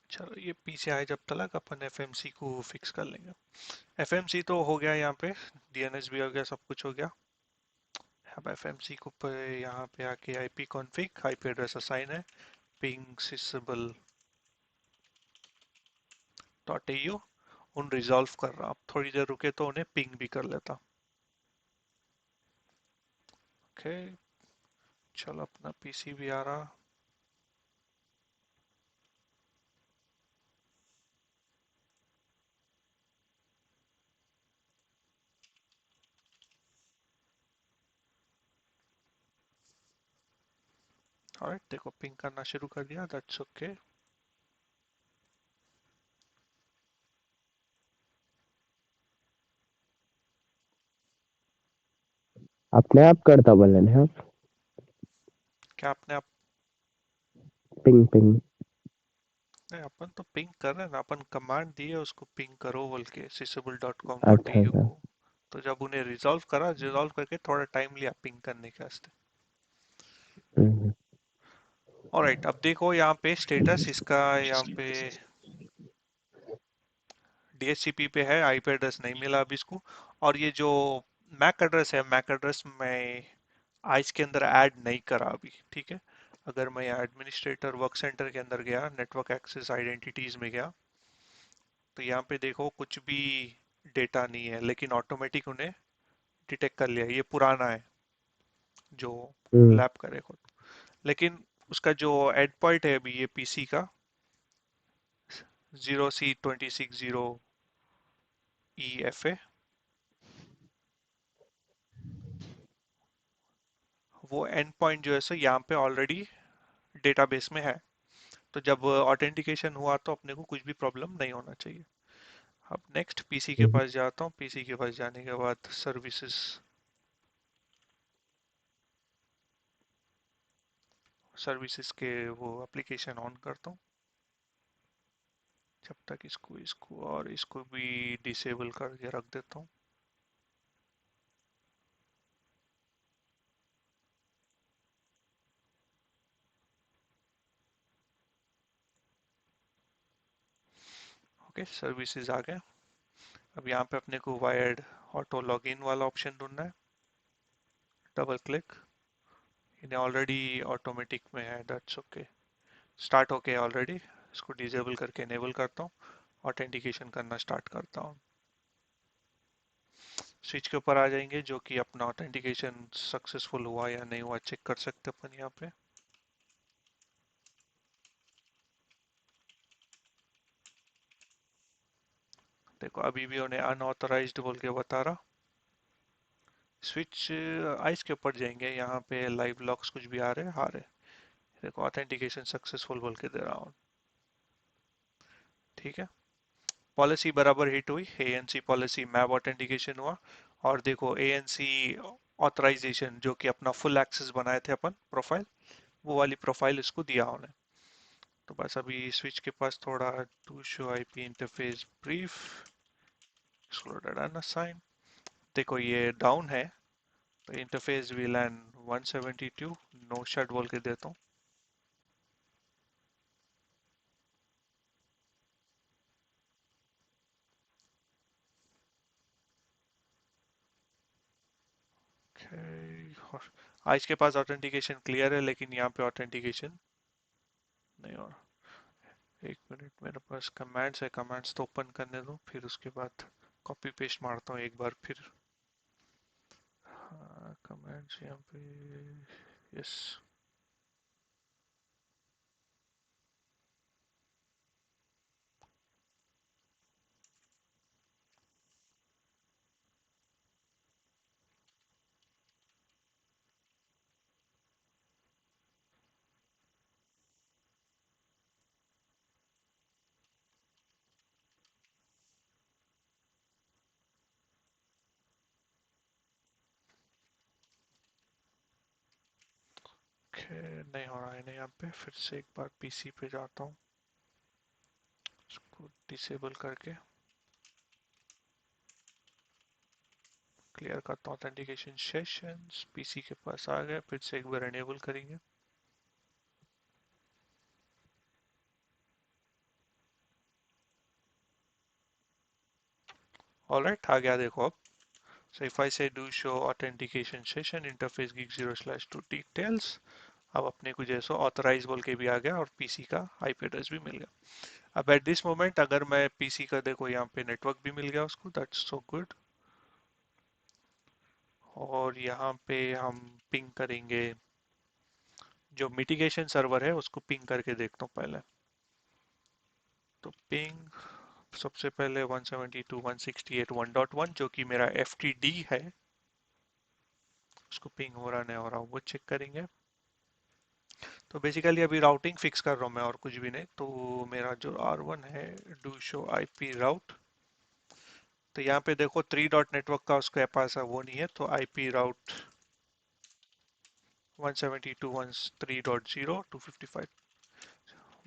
चलो ये पीछे आए जब तक अपन एफएमसी को फिक्स कर लेंगे एफएमसी तो हो गया यहाँ पे डीएनएस भी हो गया सब कुछ हो गया अब एफएमसी को यहाँ पे आके IP config IP address assign है पिंग सिसेबल डॉट एयू उन रिजॉल्व कर रहा अब थोड़ी देर रुके तो उन्हें पिंग भी कर लेता ओके चलो अपना पीसी भी आ रहा ऑलराइट देखो पिंग करना शुरू कर दिया दैट्स ओके अपने आप करता बोले हाँ। क्या आपने आप पिंग पिंग। नहीं अपन तो पिंग कर रहे हैं ना अपन कमांड दिए उसको पिंग करो बोल के अच्छा sysable.com.au अच्छा। को तो जब उन्हें रिजॉल्व करके थोड़ा टाइम लिया पिंग करने के वास्ते हम्म, ऑलराइट अब देखो यहाँ पे स्टेटस इसका यहाँ पे DHCP पे है आईपी एड्रेस नहीं मिला अभी इसको और ये जो मैक एड्रेस है मैक एड्रेस मैं आइस के अंदर ऐड नहीं करा अभी ठीक है अगर मैं एडमिनिस्ट्रेटर वर्क सेंटर के अंदर गया नेटवर्क एक्सेस आइडेंटिटीज में गया तो यहाँ पे देखो कुछ भी डेटा नहीं है लेकिन ऑटोमेटिक उन्हें डिटेक्ट कर लिया ये पुराना है जो हम्म, लैब करे खुद लेकिन उसका जो एड पॉइंट है अभी ये पीसी का 0C260EFA वो एंड पॉइंट जो है सो यहाँ पे ऑलरेडी डेटाबेस में है तो जब ऑथेंटिकेशन हुआ तो अपने को कुछ भी प्रॉब्लम नहीं होना चाहिए अब नेक्स्ट पीसी के हम्म। पास जाता हूँ पीसी के पास जाने के बाद सर्विसेज सर्विसेज के वो एप्लीकेशन ऑन करता हूँ जब तक इसको इसको और इसको भी डिसेबल करके रख देता हूँ ओके सर्विसेज आ गए अब यहाँ पे अपने को वायर्ड ऑटो लॉगिन वाला ऑप्शन ढूंढना है डबल क्लिक इन्हें ऑलरेडी ऑटोमेटिक में है दैट्स ओके स्टार्ट होके ऑलरेडी इसको डिसेबल करके इनेबल करता हूँ ऑथेंटिकेशन करना स्टार्ट करता हूँ स्विच के ऊपर आ जाएंगे जो कि अपना ऑथेंटिकेशन सक्सेसफुल हुआ या नहीं हुआ चेक कर सकते अपन यहाँ पे। देखो अभी भी उन्हें अनऑथराइज्ड बोल के बता रहा। स्विच आइस के ऊपर जाएंगे, यहाँ पे लाइव लॉग्स कुछ भी आ रहे। देखो ऑथेंटिकेशन सक्सेसफुल बोल के दे रहा हूँ। ठीक है, पॉलिसी बराबर हिट हुई, एएनसी पॉलिसी मैप ऑथेंटिकेशन हुआ। और देखो एएनसी ऑथराइजेशन जो कि अपना फुल एक्सेस बनाए थे अपन प्रोफाइल, वो वाली प्रोफाइल इसको दिया उन्हें। तो बस अभी स्विच के पास थोड़ा to show IP interface brief excluded unassign. देखो ये डाउन है, तो इंटरफेस वीलैन 172 नो शट बोल के देता हूँ। okay. आज के पास ऑथेंटिकेशन क्लियर है, लेकिन यहाँ पे ऑथेंटिकेशन नहीं हो रहा। एक मिनट, मेरे पास कमांड्स है, कमांड्स तो ओपन करने दो, फिर उसके बाद कॉपी पेस्ट मारता हूँ एक बार फिर। हाँ कमांड्स यहाँ पे, यस। ओके, नहीं हो रहा है ना यहाँ पे, फिर से एक बार पीसी पे जाता हूँ, इसको डिसेबल करके क्लियर करता हूँ ऑथेंटिकेशन सेशंस। पीसी के पास आ गया, फिर से एक बार एनेबल करेंगे। ऑलराइट, आ गया देखो अब। So if I say do show authentication session interface gig 0/2 details, अब अपने को जैसा ऑथराइज बोल के भी आ गया और पीसी का आईपी एड्रेस भी मिल गया। अब एट दिस मोमेंट अगर मैं पीसी का देखो यहाँ पे नेटवर्क भी मिल गया उसको, दैट्स सो गुड। और यहाँ पे हम पिंग करेंगे, जो मिटिगेशन सर्वर है उसको पिंग करके देखता हूँ पहले। तो पिंग सबसे पहले 172.168.1.1 जो कि मेरा एफटीडी है, उसको पिंग हो रहा नहीं हो रहा वो चेक करेंगे। तो बेसिकली अभी राउटिंग फिक्स कर रहा हूँ मैं और कुछ भी नहीं। तो मेरा जो R1 है, डू शो आईपी राउट, तो यहाँ पे देखो 3 डॉट नेटवर्क का उसके पास है वो नहीं है, तो आईपी राउट 172.168.255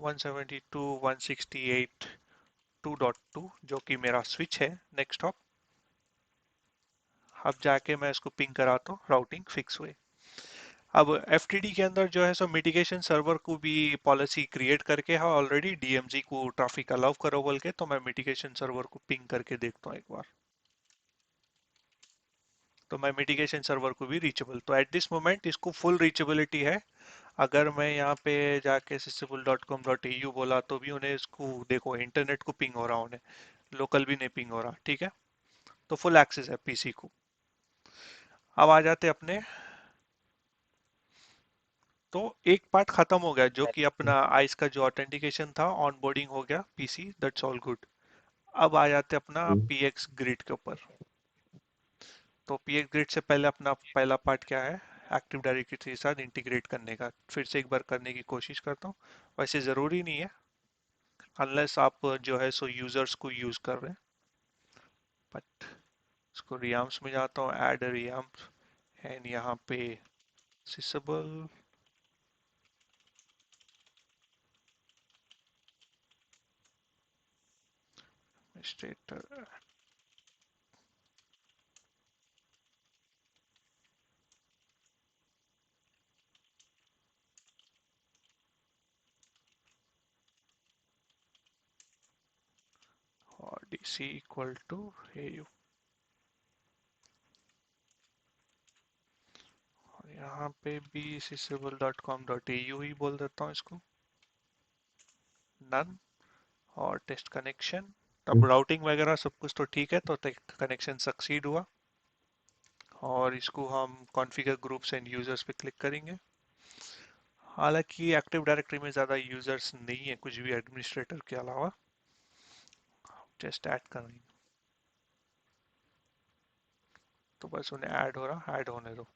172.168.2.2 जो कि मेरा स्विच है नेक्स्ट हॉप। अब जाके मैं इसको पिंग कराता हूँ, राउटिंग फिक्स हुई। अब एफटीडी के अंदर जो है सो मिटिगेशन सर्वर को भी पॉलिसी क्रिएट करके है ऑलरेडी, डीएमजी को ट्रैफिक अलाउ करो बोल के। तो मैं मिटिगेशन सर्वर को पिंग करके देखता हूँ एक बार। तो मैं मिटिगेशन सर्वर को भी रीचेबल, तो एट दिस मोमेंट इसको फुल रीचेबिलिटी है। अगर मैं यहाँ पे जाके accessible.com.au बोला तो भी उन्हें इसको देखो इंटरनेट को पिंग हो रहा, उन्हें लोकल भी नहीं पिंग हो रहा। ठीक है, तो फुल एक्सेस है पीसी को। अब आ जाते अपने, तो एक पार्ट खत्म हो गया जो कि अपना आइस का जो ऑथेंटिकेशन था, ऑनबोर्डिंग हो गया पीसी, दैट्स ऑल गुड। अब आ जाते अपना पीएक्स ग्रिड के ऊपर। तो पीएक्स ग्रिड से पहले अपना पहला पार्ट क्या है, एक्टिव डायरेक्टरी के साथ इंटीग्रेट करने का। फिर से एक बार करने की कोशिश करता हूँ, वैसे ज़रूरी नहीं है अनलेस आप जो है सो यूजर्स को यूज़ कर रहे हैं। बट इसको रियाम्स में जाता हूँ, ऐड रियाम्स एंड यहाँ पे सिसेबल स्टेटर और डीसी इक्वल टू एयू। और यहाँ पे भी sysable.com.au ही बोल देता हूँ इसको, नन। और टेस्ट कनेक्शन, तब राउटिंग वगैरह सब कुछ तो ठीक है, तो कनेक्शन सक्सीड हुआ। और इसको हम कॉन्फ़िगर ग्रुप्स एंड यूजर्स पे क्लिक करेंगे। हालांकि एक्टिव डायरेक्टरी में ज़्यादा यूजर्स नहीं है कुछ भी एडमिनिस्ट्रेटर के अलावा, जस्ट ऐड करेंगे। तो बस उन्हें ऐड हो रहा, ऐड होने दो।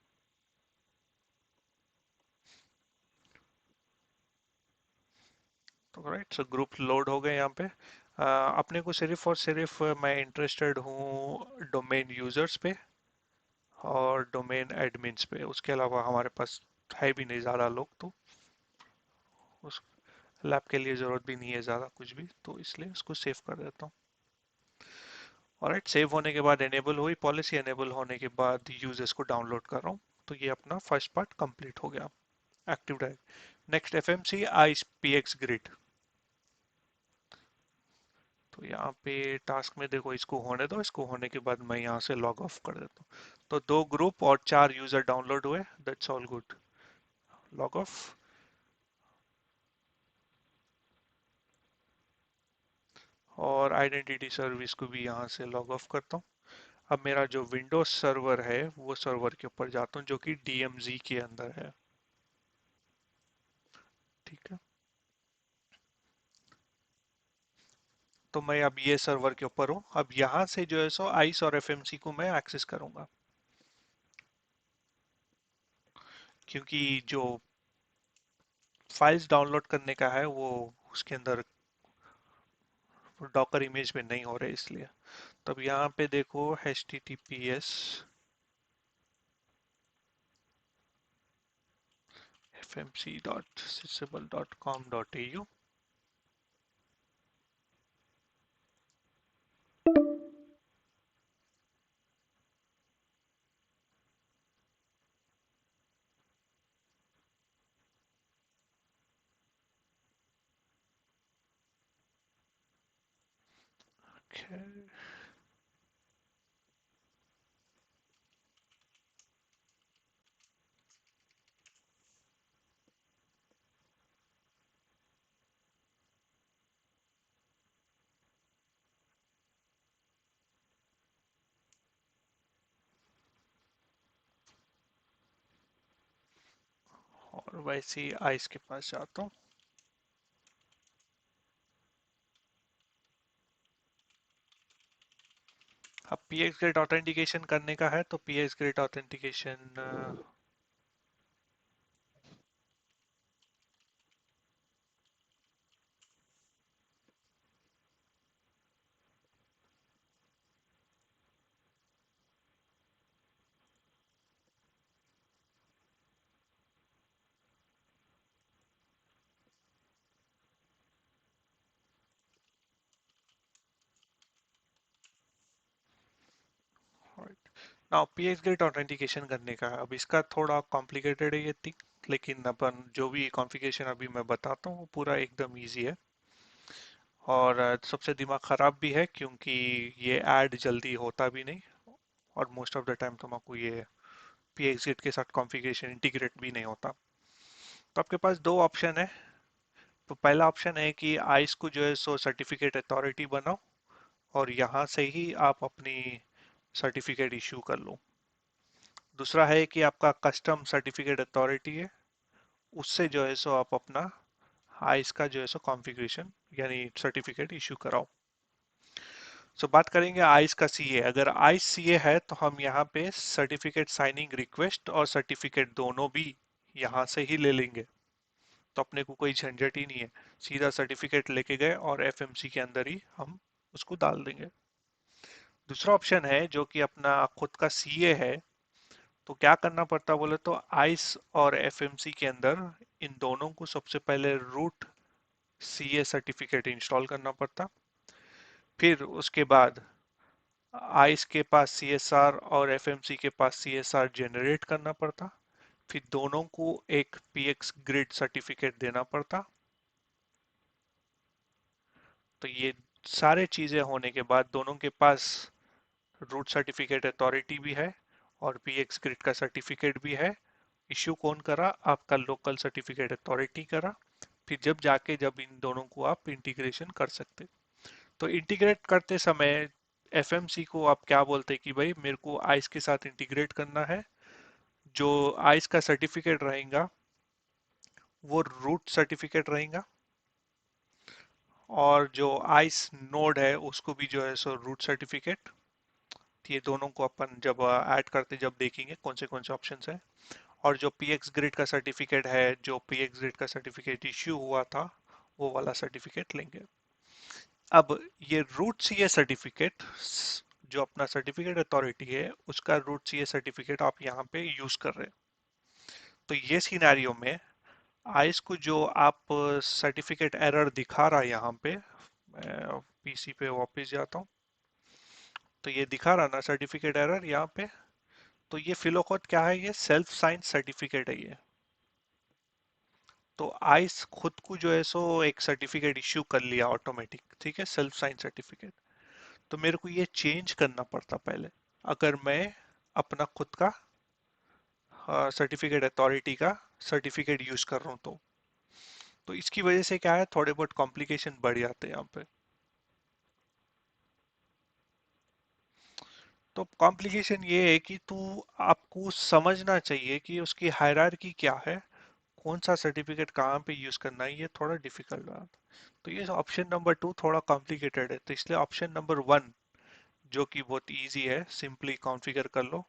तो राइट, सो ग्रुप लोड हो गए यहाँ पे। अपने को सिर्फ और सिर्फ मैं इंटरेस्टेड हूँ डोमेन यूजर्स पे और डोमेन एडमिन्स पे, उसके अलावा हमारे पास है भी नहीं ज़्यादा लोग, तो उस लैब के लिए ज़रूरत भी नहीं है ज़्यादा कुछ भी, तो इसलिए उसको सेव कर देता हूँ। ऑलराइट, सेव होने के बाद एनेबल हुई पॉलिसी, एनेबल होने के बाद यूजर्स को डाउनलोड कर रहा हूँ। तो ये अपना फर्स्ट पार्ट कंप्लीट हो गया, active direct. Next FMC I P x grid. तो यहाँ पे टास्क में देखो, इसको होने दो, इसको होने के बाद मैं यहाँ से लॉग ऑफ कर देता हूँ। तो 2 ग्रुप और 4 यूजर डाउनलोड हुए, that's all good. Log of. और आइडेंटिटी सर्विस को भी यहाँ से लॉग ऑफ करता हूँ। अब मेरा जो विंडोज सर्वर है वो सर्वर के ऊपर जाता हूँ जो कि डीएमजी के अंदर है। ठीक है, तो मैं अब ये सर्वर के ऊपर हूँ। अब यहाँ से जो है सो आइस और एफएमसी को मैं एक्सेस करूंगा, क्योंकि जो फाइल्स डाउनलोड करने का है वो उसके अंदर डॉकर इमेज में नहीं हो रहे, इसलिए। तब यहाँ पे देखो https fmc.sysable.com.au। और वैसे ही आइस के पास जाता हूँ। अब पीएक्स ग्रेड ऑथेंटिकेशन करने का है, तो px grade authentication. Now px grade authentication करने का है। अब इसका थोड़ा कॉम्प्लिकेटेड है ये थिंग, लेकिन अपन जो भी कॉन्फ़िगरेशन अभी मैं बताता हूँ वो पूरा एकदम इजी है। और सबसे दिमाग ख़राब भी है, क्योंकि ये ऐड जल्दी होता भी नहीं, और मोस्ट ऑफ द टाइम तुमको ये pxgit के साथ कॉन्फ़िगरेशन इंटीग्रेट भी नहीं होता। तो आपके पास 2 ऑप्शन है। तो पहला ऑप्शन है कि आइस को जो है सो सर्टिफिकेट अथॉरिटी बनाओ, और यहाँ से ही आप अपनी सर्टिफिकेट इशू कर लो। दूसरा है कि आपका कस्टम सर्टिफिकेट अथॉरिटी है, उससे जो है सो आप अपना आइस का जो है सो कॉन्फ़िगरेशन यानी सर्टिफिकेट इशू कराओ। सो बात करेंगे आइस का सीए। अगर आइस सीए है तो हम यहाँ पे सर्टिफिकेट साइनिंग रिक्वेस्ट और सर्टिफिकेट दोनों भी यहाँ से ही ले लेंगे, तो अपने को कोई झंझट ही नहीं है। सीधा सर्टिफिकेट लेके गए और एफएमसी के अंदर ही हम उसको डाल देंगे। दूसरा ऑप्शन है जो कि अपना खुद का सीए है, तो क्या करना पड़ता बोले तो आइस और एफएमसी के अंदर इन दोनों को सबसे पहले रूट सीए सर्टिफिकेट इंस्टॉल करना पड़ता। फिर उसके बाद आइस के पास सीएसआर और एफएमसी के पास सीएसआर जनरेट करना पड़ता। फिर दोनों को एक पीएक्स ग्रिड सर्टिफिकेट देना पड़ता। तो ये सारे चीजें होने के बाद दोनों के पास रूट सर्टिफिकेट अथॉरिटी भी है और पीएक्स ग्रिड का सर्टिफिकेट भी है। इश्यू कौन करा? आपका लोकल सर्टिफिकेट अथॉरिटी करा। फिर जब जाके जब इन दोनों को आप इंटीग्रेशन कर सकते। तो इंटीग्रेट करते समय एफएमसी को आप क्या बोलते हैं कि भाई मेरे को आइस के साथ इंटीग्रेट करना है। जो आइस का सर्टिफिकेट रहेगा वो रूट सर्टिफिकेट रहेगा, और जो आइस नोड है उसको भी जो है सो रूट सर्टिफिकेट। ये दोनों को अपन जब ऐड करते जब देखेंगे कौन से ऑप्शंस है। और जो पीएक्स ग्रिड का सर्टिफिकेट है, जो पीएक्स ग्रिड का सर्टिफिकेट इश्यू हुआ था, वो वाला सर्टिफिकेट लेंगे। अब ये रूट सीए सर्टिफिकेट, जो अपना सर्टिफिकेट अथॉरिटी है उसका रूट सीए सर्टिफिकेट आप यहाँ पे यूज कर रहे हैं। तो ये सिनेरियो में आइस को जो आप सर्टिफिकेट एरर दिखा रहा है यहाँ पे, मैं पीसी पे वापस जाता हूँ, तो ये दिखा रहा ना सर्टिफिकेट एरर यहाँ पे। तो ये फिलोकोड क्या है, ये सेल्फ साइन सर्टिफिकेट है ये। तो आइस खुद को जो है सो एक सर्टिफिकेट इश्यू कर लिया ऑटोमेटिक, ठीक है, सेल्फ साइन सर्टिफिकेट। तो मेरे को ये चेंज करना पड़ता पहले, अगर मैं अपना खुद का सर्टिफिकेट अथॉरिटी का सर्टिफिकेट यूज कर रहा हूँ तो इसकी वजह से क्या है, थोड़े बहुत कॉम्प्लिकेशन बढ़ जाते हैं यहाँ पे। तो कॉम्प्लिकेशन ये है कि तू आपको समझना चाहिए कि उसकी हायरार्की क्या है, कौन सा सर्टिफिकेट कहाँ पे यूज करना है, ये थोड़ा डिफिकल्ट बात। तो ये ऑप्शन नंबर 2 थोड़ा कॉम्प्लिकेटेड है, तो इसलिए ऑप्शन नंबर 1 जो कि बहुत इजी है, सिंपली कॉन्फ़िगर कर लो।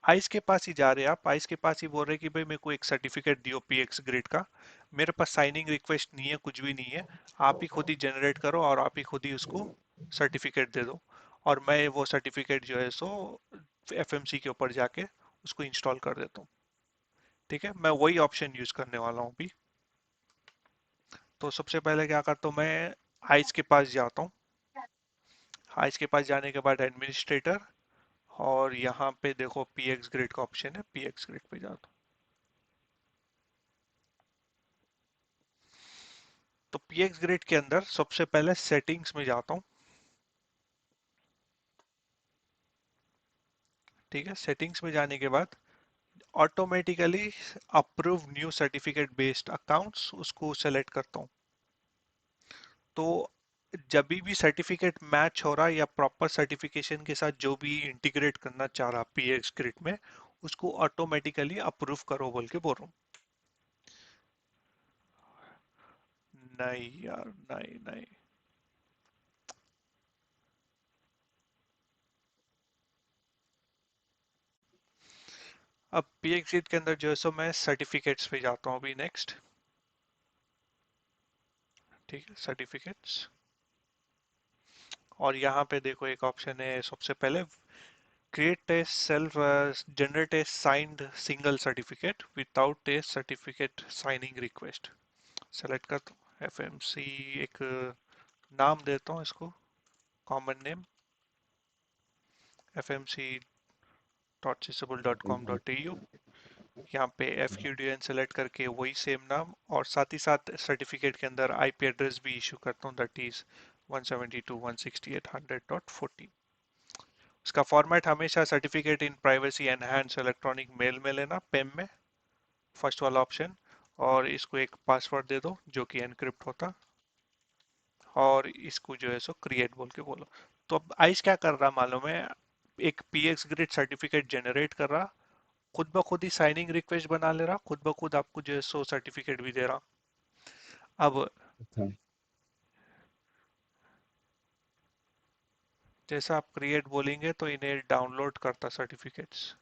आइस के पास ही जा रहे हैं आप, आइस के पास ही बोल रहे हैं कि भाई मेरे को एक सर्टिफिकेट दियो पीएक्स ग्रेड का। मेरे पास साइनिंग रिक्वेस्ट नहीं है, कुछ भी नहीं है। आप ही खुद ही जनरेट करो और आप ही खुद ही उसको सर्टिफिकेट दे दो, और मैं वो सर्टिफिकेट जो है सो एफएमसी के ऊपर जाके उसको इंस्टॉल कर देता हूँ। ठीक है, मैं वही ऑप्शन यूज करने वाला हूँ अभी। तो सबसे पहले क्या करता हूँ, मैं आइस के पास जाता हूँ। आइस के पास जाने के बाद एडमिनिस्ट्रेटर, और यहाँ पे देखो पीएक्स ग्रिड का ऑप्शन है, पीएक्स ग्रिड पे जाता हूँ। तो पीएक्स ग्रिड के अंदर सबसे पहले सेटिंग्स में जाता हूँ। ठीक है, सेटिंग्स में जाने के बाद automatically approve new certificate based accounts उसको सेलेक्ट करता हूँ। तो जब भी सर्टिफिकेट मैच हो रहा है या प्रॉपर सर्टिफिकेशन के साथ जो भी इंटीग्रेट करना चाह रहा पीएक्स ग्रिड में, उसको ऑटोमेटिकली अप्रूव करो बोल के बोल रहा हूँ। नहीं यार, नहीं नहीं। अब पीएक्स ग्रिड के अंदर जो है सो मैं सर्टिफिकेट्स पे जाता हूँ अभी नेक्स्ट। ठीक है, सर्टिफिकेट्स, और यहाँ पे देखो एक ऑप्शन है सबसे पहले, create a self generate a signed single certificate without a certificate signing request। Select करता हूँ एफएमसी, एक नाम देता हूँ इसको, कॉमन नेम fmc.sysable.com.au। यहाँ पे FQDN सेलेक्ट करके वही सेम नाम, और साथ ही साथ सर्टिफिकेट के अंदर आईपी एड्रेस भी इशू करता हूँ, दैट इज 172.168.100.14। उसका फॉर्मेट हमेशा certificate in privacy enhance electronic mail में लेना, पेम में, फर्स्ट वाला ऑप्शन। और इसको एक पासवर्ड दे दो जो कि एनक्रिप्ट होता, और इसको जो है सो क्रिएट बोल के बोलो। तो अब आइस क्या कर रहा मालूम है, एक पीएक्स ग्रिड सर्टिफिकेट जनरेट कर रहा, खुद ब खुद ही साइनिंग रिक्वेस्ट बना ले रहा, खुद ब खुद आपको जो है सो सर्टिफिकेट भी दे रहा। अब अच्छा, जैसा आप क्रिएट बोलेंगे तो इन्हें डाउनलोड करता सर्टिफिकेट्स।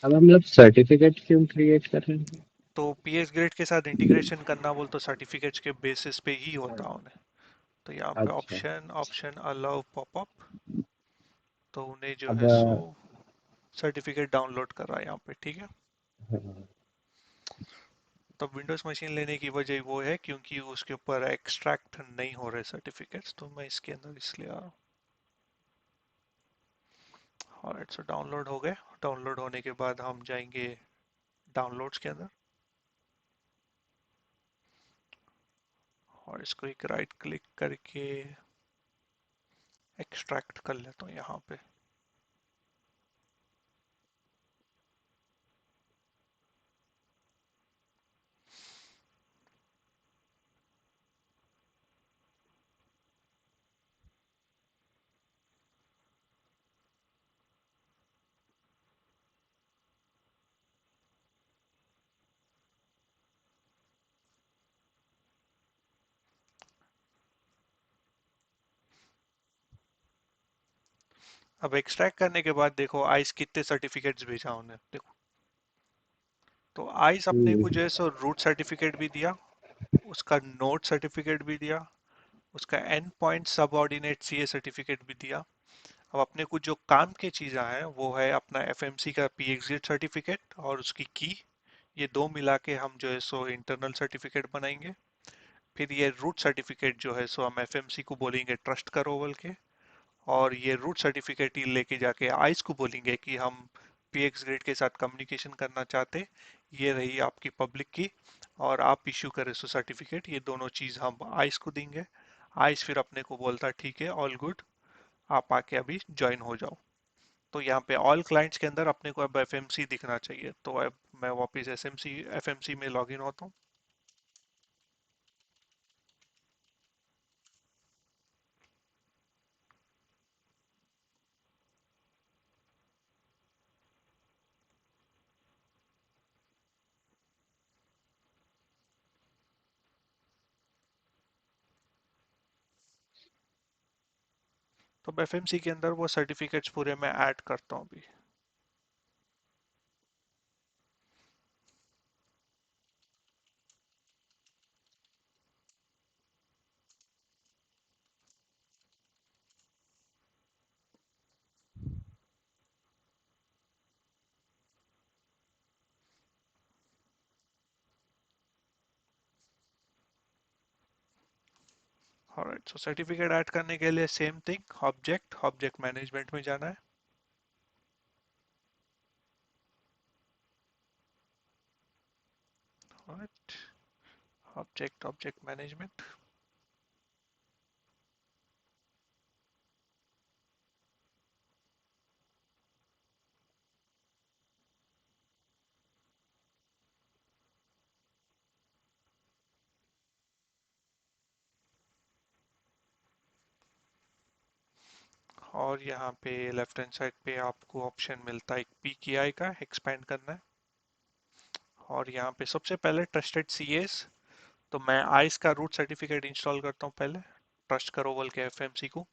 अब हम लोग सर्टिफिकेट क्यों क्रिएट कर रहे हैं? तो पीएक्स ग्रिड के साथ इंटीग्रेशन करना बोल तो सर्टिफिकेट्स के बेसिस पे ही होता उन्हें। तो यहाँ पे अच्छा। ऑप्शन ऑप्शन अलाउ पॉपअप, तो उन्हें जो अब है सो सर्टिफिकेट डाउनलोड कर रहा है यहाँ पे। ठीक है, हाँ, तो विंडोज मशीन लेने की वजह वो है क्योंकि उसके ऊपर एक्सट्रैक्ट नहीं हो रहे सर्टिफिकेट्स, तो मैं इसके अंदर इसलिए आ रहा हूँ। और सो डाउनलोड हो गए। डाउनलोड होने के बाद हम जाएंगे डाउनलोड्स के अंदर, और इसको एक राइट क्लिक करके एक्सट्रैक्ट कर लेता हूँ यहाँ पे। अब एक्सट्रैक्ट करने के बाद देखो आइस कितने सर्टिफिकेट्स भेजा उन्हें देखो। तो आइस अपने को हम्म। जो है सो रूट सर्टिफिकेट भी दिया, उसका नोड सर्टिफिकेट भी दिया, उसका एंड पॉइंट सब ऑर्डिनेट सीए सर्टिफिकेट भी दिया। अब अपने को जो काम की चीज़ें हैं वो है अपना एफएमसी का पीएक्सजेड सर्टिफिकेट और उसकी की। ये दो मिला के हम जो है सो इंटरनल सर्टिफिकेट बनाएंगे। फिर ये रूट सर्टिफिकेट जो है सो हम एफएमसी को बोलेंगे ट्रस्ट करो बोल के। और ये रूट सर्टिफिकेट ही लेके जाके आइस को बोलेंगे कि हम पीएक्स ग्रेड के साथ कम्युनिकेशन करना चाहते। ये रही आपकी पब्लिक की, और आप इश्यू करें सो सर्टिफिकेट, ये दोनों चीज हम आइस को देंगे। आइस फिर अपने को बोलता ठीक है ऑल गुड, आप आके अभी ज्वाइन हो जाओ। तो यहाँ पे ऑल क्लाइंट्स के अंदर अपने को अब एफएमसी दिखना चाहिए, तो अब मैं वापस एसएमसी एफएमसी में लॉगिन होता हूँ। तो एफएमसी के अंदर वो सर्टिफिकेट्स पूरे मैं ऐड करता हूँ अभी। ऑलराइट, सो सर्टिफिकेट ऐड करने के लिए same thing, object object management में जाना है। Alright, object object management. और यहाँ पे लेफ्ट हैंड साइड पे आपको ऑप्शन मिलता है एक पीकीआई का, एक्सपेंड करना है। और यहाँ पे सबसे पहले ट्रस्टेड सीएस, तो मैं आइस का रूट सर्टिफिकेट इंस्टॉल करता हूँ पहले, ट्रस्ट करो बोल के एफएमसी को।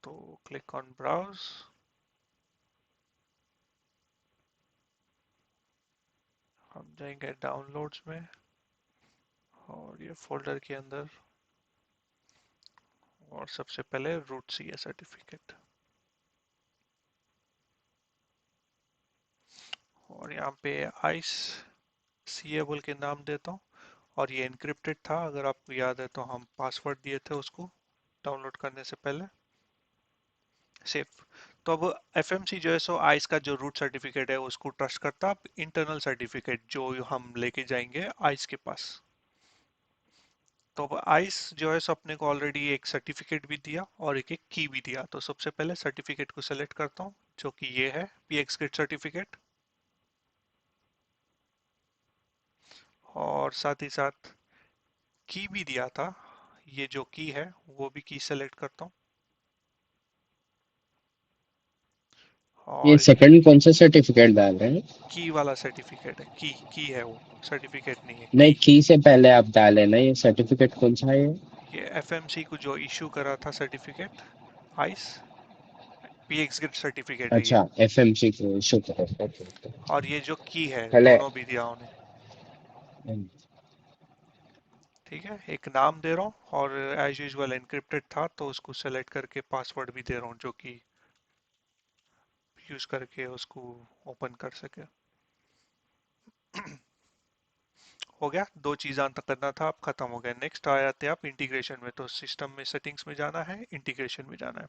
तो क्लिक ऑन ब्राउज, हम जाएंगे डाउनलोड्स में और ये फोल्डर के अंदर, और सबसे पहले रूट सीए सर्टिफिकेट, और यहाँ पे आइस सीए बोल के नाम देता हूँ। और ये एनक्रिप्टेड था, अगर आपको याद है तो हम पासवर्ड दिए थे उसको डाउनलोड करने से पहले। सेफ। तो अब एफएमसी जो है सो आइस का जो रूट सर्टिफिकेट है उसको ट्रस्ट करता है। अब इंटरनल सर्टिफिकेट जो हम लेके जाएंगे आइस के पास। तो अब आइस जो है सो अपने को ऑलरेडी एक सर्टिफिकेट भी दिया और एक एक की भी दिया, तो सबसे पहले सर्टिफिकेट को सेलेक्ट करता हूँ जो कि ये है पीएक्स ग्रिड सर्टिफिकेट। और साथ ही साथ की भी दिया था, ये जो की है वो भी की सेलेक्ट करता हूँ। ये और सेकंड कौन सा सर्टिफिकेट डाल रहे हैं? की वाला सर्टिफिकेट है, की है वो, सर्टिफिकेट नहीं है नहीं, की। की से पहले आप डाले ना, ये सर्टिफिकेट कौन सा है ये? ये एफएमसी को जो इशू करा था certificate, ice px grid certificate है ये। अच्छा, एफएमसी को इशू करो, ओके ओके। और ये जो की है पहले। दोनों भी दिया उन्हें। ठीक है, एक नाम दे रहा हूँ और एज यूजुअल एनक्रिप्टेड था तो उसको सेलेक्ट करके पासवर्ड भी दे रहा हूँ जो कि यूज करके उसको ओपन कर सके। हो गया, दो चीज़ तक करना था, अब खत्म हो गया। नेक्स्ट आ जाते हैं आप इंटीग्रेशन में, तो सिस्टम में सेटिंग्स में जाना है, इंटीग्रेशन में जाना है।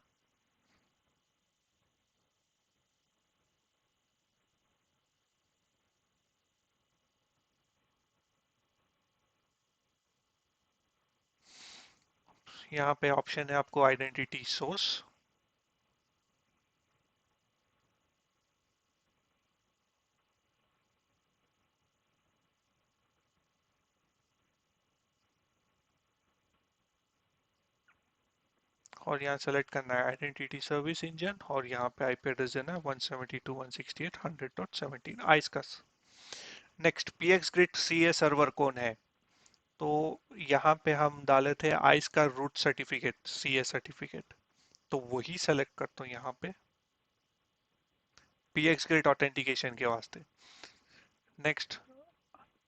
यहाँ पे ऑप्शन है आपको आइडेंटिटी सोर्स। और यहाँ सेलेक्ट करना है आइडेंटिटी सर्विस इंजन, और यहाँ पे आईपी एड्रेस देना है 172.168.100.17 आइस का। Next px grid CA server कौन है, तो यहाँ पे हम डाले थे आइस का रूट सर्टिफिकेट सीए सर्टिफिकेट। तो वही सेलेक्ट करता हूँ यहाँ पे पीएक्स ग्रिड ऑथेंटिकेशन के वास्ते। नेक्स्ट,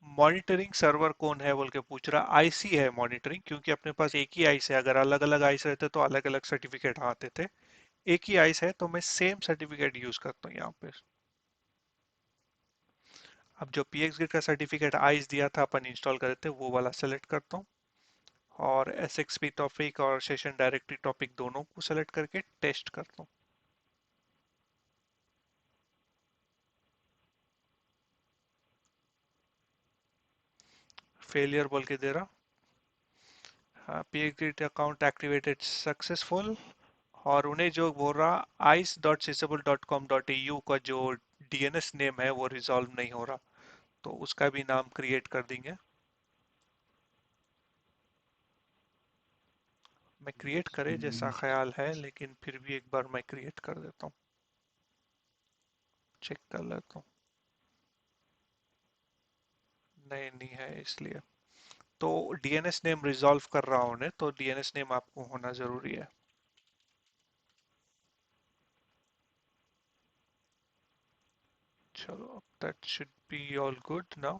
मॉनिटरिंग सर्वर कौन है बोल के पूछ रहा, आईसी है मॉनिटरिंग, क्योंकि अपने पास एक ही आईस है। अगर अलग अलग आईस रहते तो अलग अलग सर्टिफिकेट आते थे। एक ही आईस है तो मैं सेम सर्टिफिकेट यूज करता हूँ यहाँ पे। अब जो पीएक्स का सर्टिफिकेट आइस दिया था अपन इंस्टॉल करे थे, वो वाला सेलेक्ट करता हूँ। और एसएक्सपी टॉपिक और सेशन डायरेक्टरी टॉपिक दोनों को सेलेक्ट करके टेस्ट करता हूँ। फेलियर बोल के दे रहा। हाँ, पीएक्स अकाउंट एक्टिवेटेड सक्सेसफुल। और उन्हें जो बोल रहा, ice.sysable.com.au का जो डीएनएस नेम है वो रिजॉल्व नहीं हो रहा, तो उसका भी नाम क्रिएट कर देंगे। मैं क्रिएट करे जैसा ख्याल है, लेकिन फिर भी एक बार मैं क्रिएट कर देता हूँ, चेक कर लेता हूँ। नहीं, नहीं है इसलिए। तो डीएनएस नेम रिजॉल्व कर रहा हूँ उन्हें, तो डीएनएस नेम आपको होना जरूरी है। चलो, that should be all good now.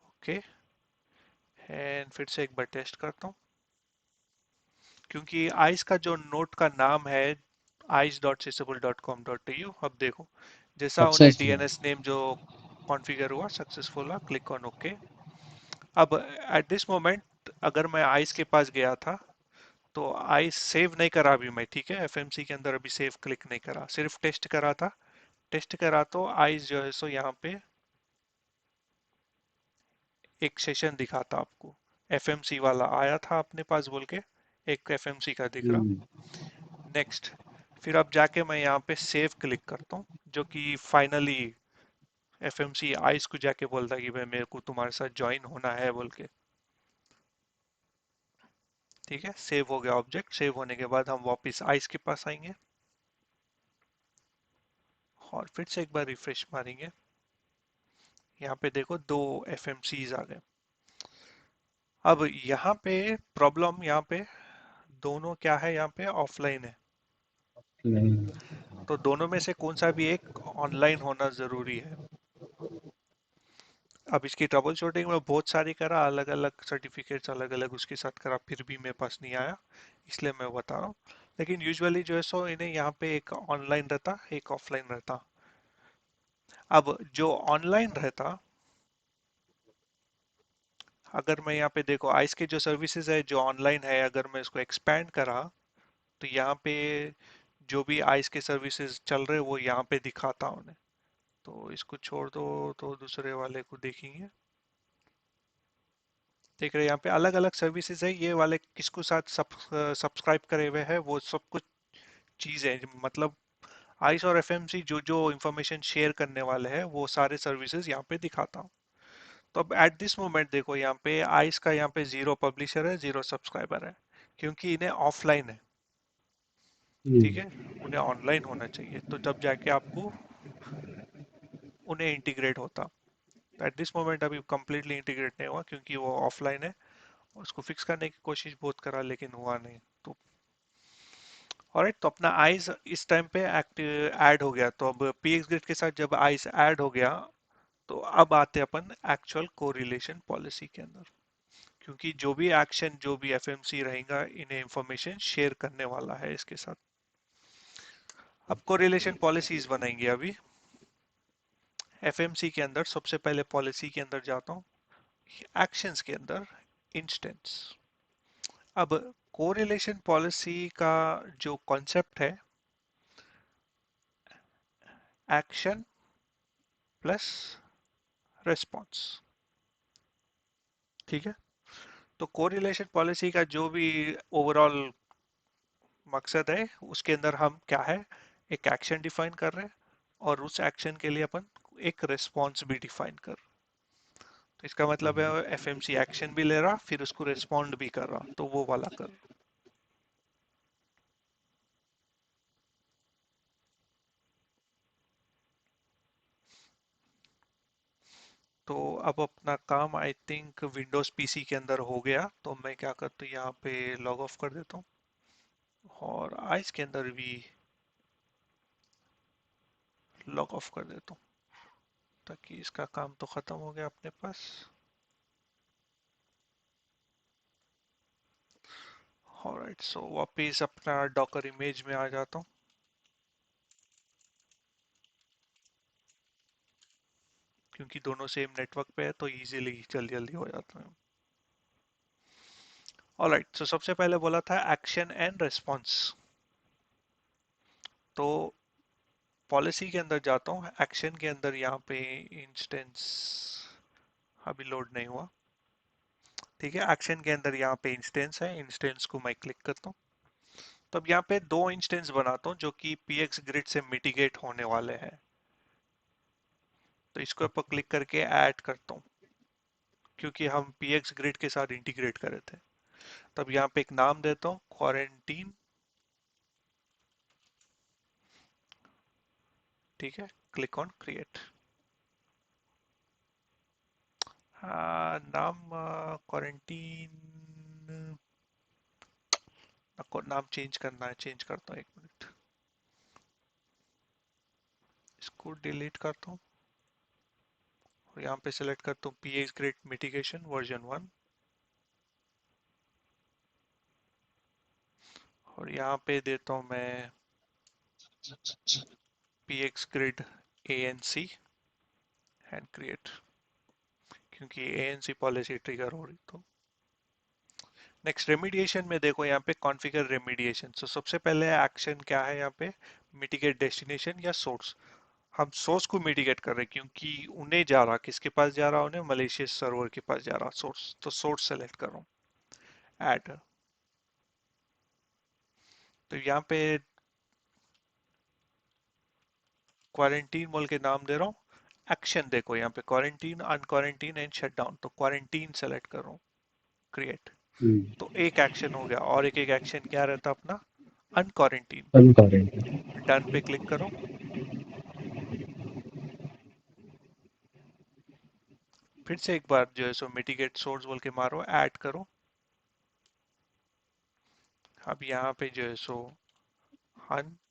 Okay, and फिर से एक बार टेस्ट करता हूँ, क्योंकि आइस का जो नोट का नाम है ice.sysable.com.au। अब देखो, जैसा उन्हें सक्सेसफुल। डीएनएस नेम जो कॉन्फ़िगर हुआ सक्सेसफुल हुआ, क्लिक ऑन ओके। अब एट दिस मोमेंट अगर मैं आइस के पास गया था, तो आइस सेव नहीं करा अभी मैं, ठीक है, एफएमसी के अंदर अभी सेव क्लिक नहीं करा, सिर्फ टेस्ट करा था। टेस्ट करा तो आइस जो है सो यहाँ पे एक सेशन दिखाता आपको, एफएमसी वाला आया था अपने पास बोल के, एक एफएमसी का दिख रहा। नेक्स्ट, फिर अब जाके मैं यहाँ पे सेव क्लिक करता हूँ, जो कि फाइनली एफएमसी आइस को जाके बोलता है कि भाई मेरे को तुम्हारे साथ ज्वाइन होना है बोल के। ठीक है, सेव हो गया ऑब्जेक्ट। सेव होने के बाद हम वापस आइस के पास आएंगे और फिर से एक बार रिफ्रेश मारेंगे। यहाँ पे देखो दो एफएमसीज आ गए। अब यहाँ पे प्रॉब्लम, यहाँ पे दोनों क्या है, यहाँ पे ऑफलाइन है, तो दोनों में से कौन सा भी एक ऑनलाइन होना जरूरी है। अब इसकी ट्रबल शूटिंग में बहुत सारी करा, अलग अलग सर्टिफिकेट्स अलग अलग उसके साथ करा, फिर भी मेरे पास नहीं आया, इसलिए मैं बता रहा हूँ। लेकिन यूजुअली जो है सो इन्हें यहाँ पे एक ऑनलाइन रहता, एक ऑफलाइन रहता। अब जो ऑनलाइन रहता, अगर मैं यहाँ पे देखो आइस के जो सर्विसेज है जो ऑनलाइन है, अगर मैं इसको एक्सपैंड करा, तो यहाँ पे जो भी आइस के सर्विसेज चल रहे वो यहाँ पे दिखाता उन्हें। तो इसको छोड़ दो, तो दूसरे वाले को देखेंगे। देख रहे हैं यहाँ पे अलग अलग सर्विसेज है, ये वाले किसको साथ सब्सक्राइब करे हुए हैं वो सब कुछ चीज है, मतलब आइस और एफएमसी जो जो इंफॉर्मेशन शेयर करने वाले हैं वो सारे सर्विसेज यहाँ पे दिखाता हूँ। तो अब एट दिस मोमेंट देखो, यहाँ पे आइस का यहाँ पे जीरो पब्लिशर है, जीरो सब्सक्राइबर है, क्योंकि इन्हें ऑफलाइन है। ठीक है, उन्हें ऑनलाइन होना चाहिए, तो जब जाके आपको उन्हें इंटीग्रेट होता। एट दिस मोमेंट अभी कंप्लीटली इंटीग्रेट नहीं हुआ, क्योंकि वो ऑफलाइन है। उसको फिक्स करने की कोशिश बहुत करा लेकिन हुआ नहीं। तो ऑलराइट, तो अपना आइस इस टाइम पे एक्टिव ऐड हो गया। तो अब पीएक्स ग्रिड के साथ जब आइस ऐड हो गया, तो अब आते अपन एक्चुअल कोरिलेशन पॉलिसी के अंदर, क्योंकि जो भी एक्शन जो भी एफएमसी रहेगा इन्हें इंफॉर्मेशन शेयर करने वाला है इसके साथ। अब कोरिलेशन पॉलिसीज बनाएंगे अभी एफएमसी के अंदर। सबसे पहले पॉलिसी के अंदर जाता हूँ, एक्शंस के अंदर इंस्टेंस। अब कोरिलेशन पॉलिसी का जो कॉन्सेप्ट है, एक्शन प्लस रिस्पॉन्स। ठीक है, तो कोरिलेशन पॉलिसी का जो भी ओवरऑल मकसद है, उसके अंदर हम क्या है, एक एक्शन डिफाइन कर रहे हैं, और उस एक्शन के लिए अपन एक रिस्पॉन्स भी डिफाइन कर रहे हैं। तो इसका मतलब है एफएमसी एक्शन भी ले रहा, फिर उसको रिस्पॉन्ड भी कर रहा, तो वो वाला कर रहा। तो अब अपना काम आई थिंक विंडोज पीसी के अंदर हो गया, तो मैं क्या करता हूँ यहाँ पे लॉग ऑफ कर देता हूँ। और आइस के अंदर भी लॉग ऑफ कर देता हूँ, ताकि इसका काम तो खत्म हो गया अपने पास। ऑलराइट, सो वापिस अपना डॉकर इमेज में आ जाता हूँ, क्योंकि दोनों सेम नेटवर्क पे है तो इजीली जल्दी जल्दी हो जाता है। ऑलराइट, सो सबसे पहले बोला था एक्शन एंड रिस्पॉन्स। तो पॉलिसी के अंदर जाता हूँ, एक्शन के अंदर यहाँ पे इंस्टेंस अभी लोड नहीं हुआ। ठीक है, एक्शन के अंदर यहाँ पे इंस्टेंस है, इंस्टेंस को मैं क्लिक करता हूँ। तो अब यहाँ पे दो इंस्टेंस बनाता हूँ जो कि px ग्रिड से मिटिगेट होने वाले हैं। तो इसको ऊपर क्लिक करके ऐड करता हूँ, क्योंकि हम px ग्रिड के साथ इंटीग्रेट करे थे। तब यहाँ पे एक नाम देता हूँ, क्वारंटीन। ठीक है, क्लिक ऑन क्रिएट। नाम क्वारंटीन, नाम चेंज करना है, चेंज करता हूँ, एक मिनट। इसको डिलीट करता हूँ और यहाँ पे सेलेक्ट करता हूँ px ग्रिड मिटिगेशन वर्जन 1। और यहाँ पे देता हूँ मैं px grid anc and create, क्योंकि anc पॉलिसी ट्रिगर हो रही। तो नेक्स्ट रेमिडिएशन में देखो यहाँ पे कॉन्फ़िगर रेमिडिएशन। सो सबसे पहले एक्शन क्या है यहाँ पे, मिटिगेट डेस्टिनेशन या सोर्स। हम सोर्स को मिटिगेट कर रहे हैं, क्योंकि उन्हें जा रहा, किसके पास जा रहा, उन्हें मलेशियस सर्वर के पास जा रहा सोर्स। तो सोर्स सेलेक्ट कर रहा हूँ, ऐड। तो यहाँ पे क्वारंटीन बोल के नाम दे रहा हूँ। एक्शन देखो यहाँ पे क्वारंटीन, अनक्वारंटीन एंड शट डाउन। तो क्वारंटीन सेलेक्ट कर रहा हूँ, क्रिएट। तो एक एक्शन हो गया, और एक एक एक्शन क्या रहता अपना, अनक्वारंटीन। अनकरेंट। डन पे क्लिक करो। फिर से एक बार जो है सो मिटिगेट सोर्स बोल के मारो, ऐड करो। अब यहाँ पे जो है सो अनक्वारंटीन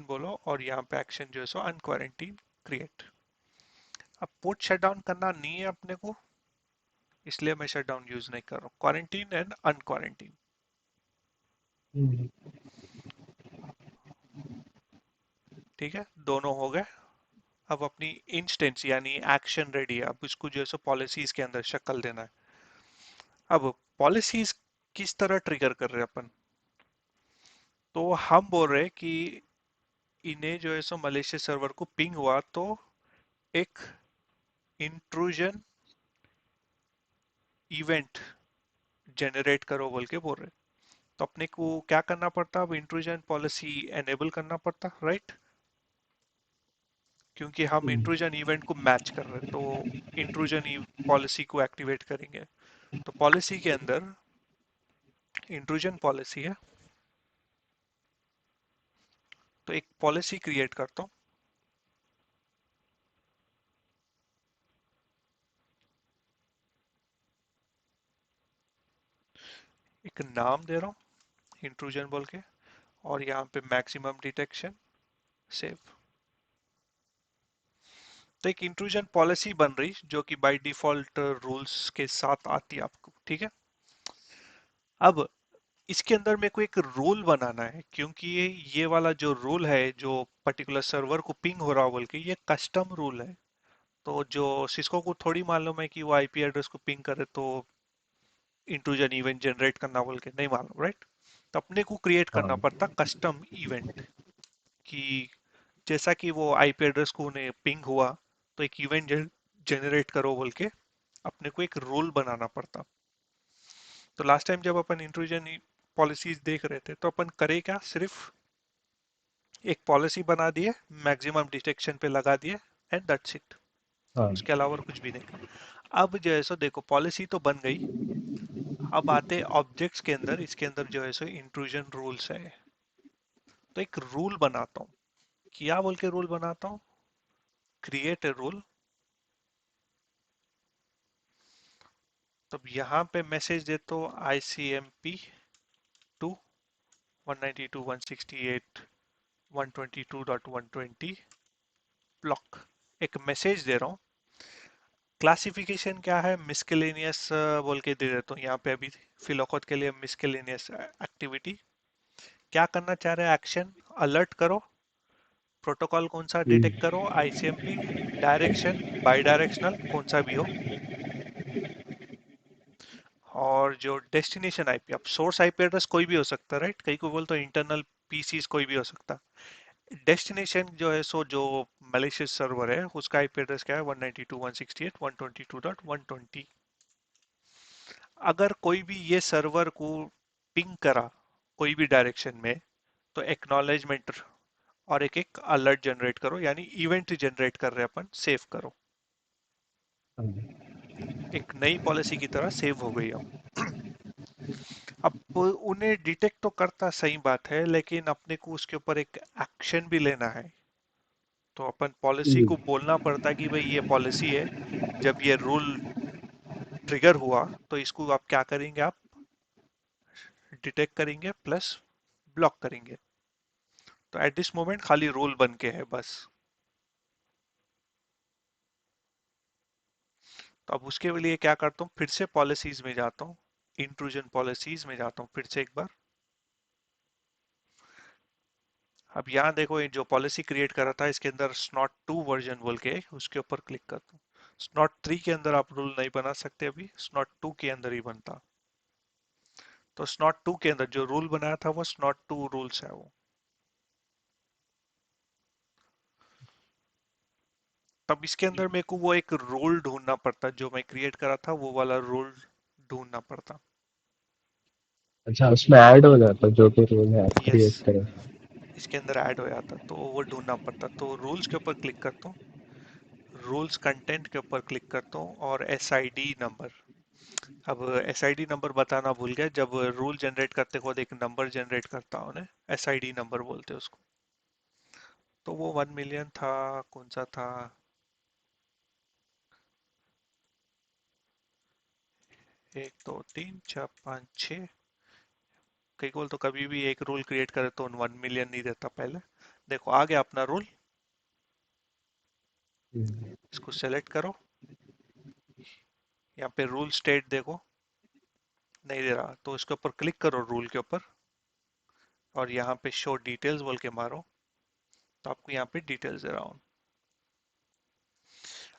बोलो, और यहाँ पे एक्शन जो है सो अनक्वारंटीन, क्रिएट। अब पोर्ट शट डाउन करना नहीं है अपने को, इसलिए मैं शट डाउन यूज नहीं कर रहा हूँ, क्वारंटीन एंड अनक्वारंटीन। ठीक है, दोनों हो गए। अब अपनी इंस्टेंस यानी एक्शन रेडी है, अब इसको जो है सो पॉलिसीज के अंदर शक्ल देना है। अब पॉलिसीज किस तरह ट्रिगर कर रहे हैं अपन, तो हम बोल रहे हैं कि इन्हें जो है सो मलेशिया सर्वर को पिंग हुआ, तो एक इंट्रूजन इवेंट जनरेट करो बोल के बोल रहे। तो अपने को क्या करना पड़ता, अब इंट्रूजन पॉलिसी एनेबल करना पड़ता, राइट। क्योंकि हम इंट्रूजन इवेंट को मैच कर रहे हैं, तो इंट्रूजन पॉलिसी को एक्टिवेट करेंगे। तो पॉलिसी के अंदर इंट्रूजन पॉलिसी है, तो एक पॉलिसी क्रिएट करता हूँ। एक नाम दे रहा हूँ इंट्रूजन बोल के, और यहाँ पे मैक्सिमम डिटेक्शन, सेव। तो एक इंट्रूजन पॉलिसी बन रही जो कि बाय डिफॉल्ट रूल्स के साथ आती है आपको, ठीक है। अब इसके अंदर मेरे को एक रूल बनाना है, क्योंकि ये वाला जो रूल है, जो पर्टिकुलर सर्वर को पिंग हो रहा बोल के, ये कस्टम रूल है। तो जो सिस्को को थोड़ी मालूम है कि वो आईपी एड्रेस को पिंग करे तो इंट्रूजन इवेंट जनरेट करना बोल के, नहीं मालूम, राइट। तो अपने को क्रिएट करना हाँ। पड़ता कस्टम इवेंट, कि जैसा कि वो आईपी एड्रेस को उन्हें पिंग हुआ, तो एक इवेंट जनरेट करो बोल के अपने को एक रूल बनाना पड़ता। तो लास्ट टाइम जब अपन इंट्रूजन पॉलिसीज देख रहे थे, तो अपन करे क्या, सिर्फ एक पॉलिसी बना दिए, मैक्सिमम डिटेक्शन पे लगा दिए, एंड दैट्स इट। हाँ। उसके अलावा और कुछ भी नहीं करा। अब जो है सो देखो पॉलिसी तो बन गई। अब आते ऑब्जेक्ट्स के अंदर, इसके अंदर जो है सो इंट्रूजन रूल्स है। तो एक रूल बनाता हूँ, क्या बोल के रूल बनाता हूँ, क्रिएट ए रूल। तो अब यहाँ पे मैसेज दे तो ICMP 2 192.168.122.120 ब्लॉक, एक मैसेज दे रहा हूँ। क्लासिफिकेशन क्या है, मिसकेलेनियस बोल के दे देता हूँ यहाँ पे अभी फिलौकत के लिए, मिसकेलेनियस एक्टिविटी। क्या करना चाह रहे हैं, एक्शन अलर्ट करो, प्रोटोकॉल कौन सा डिटेक्ट करो, आईसीएमपी, डायरेक्शन बाई डायरेक्शनल कौन सा भी हो, और जो डेस्टिनेशन आईपी, अब सोर्स आईपी एड्रेस कोई भी हो सकता है राइट, कहीं को बोल तो इंटरनल पीसीज कोई भी हो सकता है। डेस्टिनेशन जो है सो जो मलेशियस सर्वर है उसका आईपी एड्रेस क्या है, 192.168.120.120। अगर कोई भी ये सर्वर को पिंग करा कोई भी डायरेक्शन में, तो एक्नॉलेजमेंट और एक एक अलर्ट जनरेट करो, यानी इवेंट जनरेट कर रहे हैं अपन, सेव करो। एक नई पॉलिसी की तरह सेव हो गई अब। अब उन्हें डिटेक्ट तो करता सही बात है, लेकिन अपने को उसके ऊपर एक एक्शन भी लेना है। तो अपन पॉलिसी को बोलना पड़ता है कि भाई ये पॉलिसी है, जब ये रूल ट्रिगर हुआ तो इसको आप क्या करेंगे, आप डिटेक्ट करेंगे प्लस ब्लॉक करेंगे। तो एट दिस मोमेंट खाली रूल बन के है बस। तो अब उसके लिए क्या करता हूँ, फिर से पॉलिसीज में जाता हूँ, इंट्रूजन पॉलिसीज में जाता हूँ फिर से एक बार। अब यहाँ देखो, ये जो पॉलिसी क्रिएट करा था इसके अंदर स्नॉट 2 वर्जन बोल के, उसके ऊपर क्लिक करता हूँ। स्नॉट 3 के अंदर आप रूल नहीं बना सकते, अभी स्नॉट 2 के अंदर ही बनता। तो स्नॉट 2 के अंदर जो रूल बनाया था वो स्नॉट 2 रूल्स है वो। तब इसके अंदर मेरे को वो एक रूल ढूंढना पड़ता, जो मैं क्रिएट करा था वो वाला रूल ढूंढना पड़ता। अच्छा, उसमें ऐड हो जाता जो भी रूल है आप यस, क्रिएट करें। इसके अंदर ऐड हो जाता तो वो ढूंढना पड़ता। तो रूल्स के ऊपर क्लिक करता हूँ, रूल्स कंटेंट के ऊपर क्लिक करता हूँ, और एसआईडी नंबर। अब एसआईडी नंबर बताना भूल गया, जब रूल जनरेट करते खुद एक नंबर जनरेट करता हूँ ना, एसआईडी नंबर बोलते हैं उसको। तो वो 1 मिलियन था, कौन सा था, 1 2 3 4 5 6। कई बोल तो कभी भी एक रूल क्रिएट करे तो 1 मिलियन नहीं देता पहले। देखो आ गया अपना रूल, इसको सेलेक्ट करो, यहाँ पे रूल स्टेट देखो नहीं दे रहा, तो इसके ऊपर क्लिक करो रूल के ऊपर, और यहाँ पे शो डिटेल्स बोल के मारो, तो आपको यहाँ पे डिटेल्स दे रहा हूँ।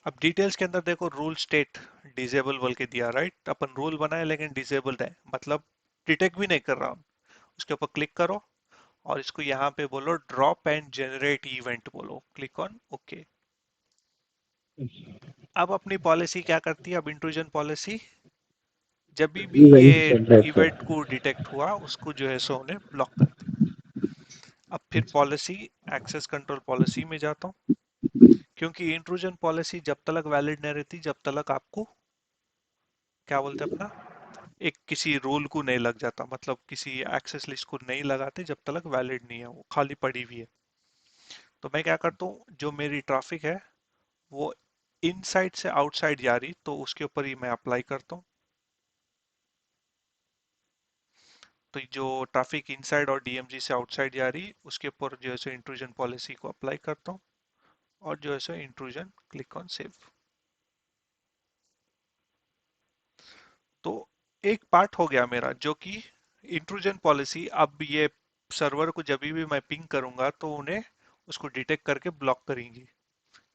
अब डिटेल्स के अंदर देखो, रूल स्टेट डिसेबल बोल के दिया राइट, अपन रूल बनाए लेकिन डिसेबल्ड है, मतलब डिटेक्ट भी नहीं कर रहा हूँ। उसके ऊपर क्लिक करो, और इसको यहाँ पे बोलो ड्रॉप एंड जनरेट इवेंट बोलो, क्लिक ऑन ओके। अब अपनी पॉलिसी क्या करती है, अब इंट्रूजन पॉलिसी जब भी ये इवेंट जनरेट इवेंट कर। को डिटेक्ट हुआ उसको जो है सो उन्हें ब्लॉक करती। अब फिर पॉलिसी, एक्सेस कंट्रोल पॉलिसी में जाता हूँ, क्योंकि इंट्रूजन पॉलिसी जब तक वैलिड नहीं रहती जब तक आपको क्या बोलते हैं अपना, एक किसी रूल को नहीं लग जाता, मतलब किसी एक्सेस लिस्ट को नहीं लगाते जब तक वैलिड नहीं है, वो खाली पड़ी हुई है। तो मैं क्या करता हूँ, जो मेरी ट्रैफिक है वो इनसाइड से आउटसाइड जा रही, तो उसके ऊपर ही मैं अप्लाई करता हूँ। तो जो ट्रैफिक इनसाइड और डीएमजी से आउटसाइड जा रही उसके ऊपर जो है सो इंट्रूजन पॉलिसी को अप्लाई करता हूँ, और जो है सो इंट्रूजन क्लिक ऑन सेव। तो एक पार्ट हो गया मेरा, जो कि इंट्रूजन पॉलिसी। अब ये सर्वर को जब भी मैं पिंग करूंगा तो उन्हें उसको डिटेक्ट करके ब्लॉक करेंगी,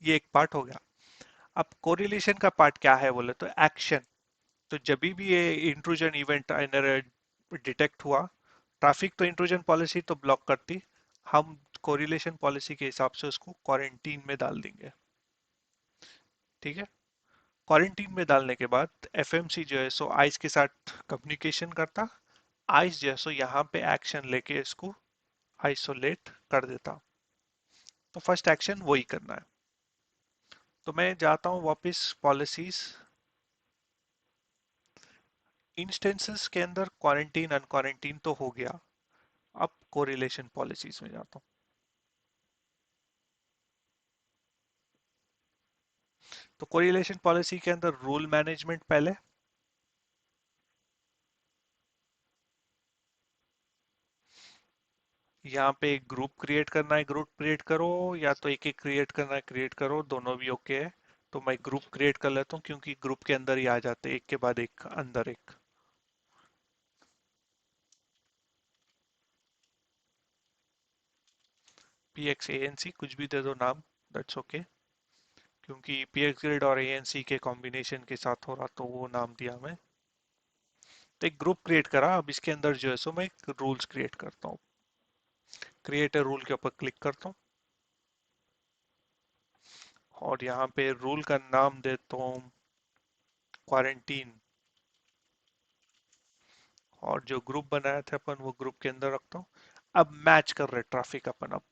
ये एक पार्ट हो गया। अब कोरिलेशन का पार्ट क्या है बोले तो एक्शन। तो जब भी ये इंट्रूजन इवेंट डिटेक्ट हुआ, ट्रैफिक तो इंट्रूजन पॉलिसी तो ब्लॉक करती, हम कोरिलेशन पॉलिसी के हिसाब से उसको क्वारंटीन में डाल देंगे। ठीक है, क्वारंटीन में डालने के बाद एफएमसी जो है सो आइस के साथ कम्युनिकेशन करता, आइस जो है सो यहाँ पे एक्शन लेके इसको आइसोलेट कर देता। तो फर्स्ट एक्शन वही करना है। तो मैं जाता हूँ वापस पॉलिसीज, इंस्टेंसेस के अंदर क्वारंटीन अनक्वारंटीन तो हो गया, अब कोरिलेशन पॉलिसीज में जाता हूँ। तो कोरिलेशन पॉलिसी के अंदर रूल मैनेजमेंट पहले, यहाँ पे एक ग्रुप क्रिएट करना है, ग्रुप क्रिएट करो, या तो एक एक क्रिएट करना है, क्रिएट करो, दोनों भी ओके है। तो मैं ग्रुप क्रिएट कर लेता हूँ क्योंकि ग्रुप के अंदर ही आ जाते हैं, एक के बाद एक अंदर एक। P x A N C कुछ भी दे दो नाम, दैट्स ओके। क्योंकि पी एक्स ग्रिड और ए एन सी के कॉम्बिनेशन के साथ हो रहा तो वो नाम दिया मैं। तो एक ग्रुप क्रिएट करा, अब इसके अंदर जो है सो मैं एक रूल्स क्रिएट करता हूँ। क्रिएट ए रूल के ऊपर क्लिक करता हूँ और यहाँ पे रूल का नाम देता हूँ क्वारंटीन। और जो ग्रुप बनाया था अपन वो ग्रुप के अंदर रखता हूँ। अब मैच कर रहे ट्रैफिक अपन। अब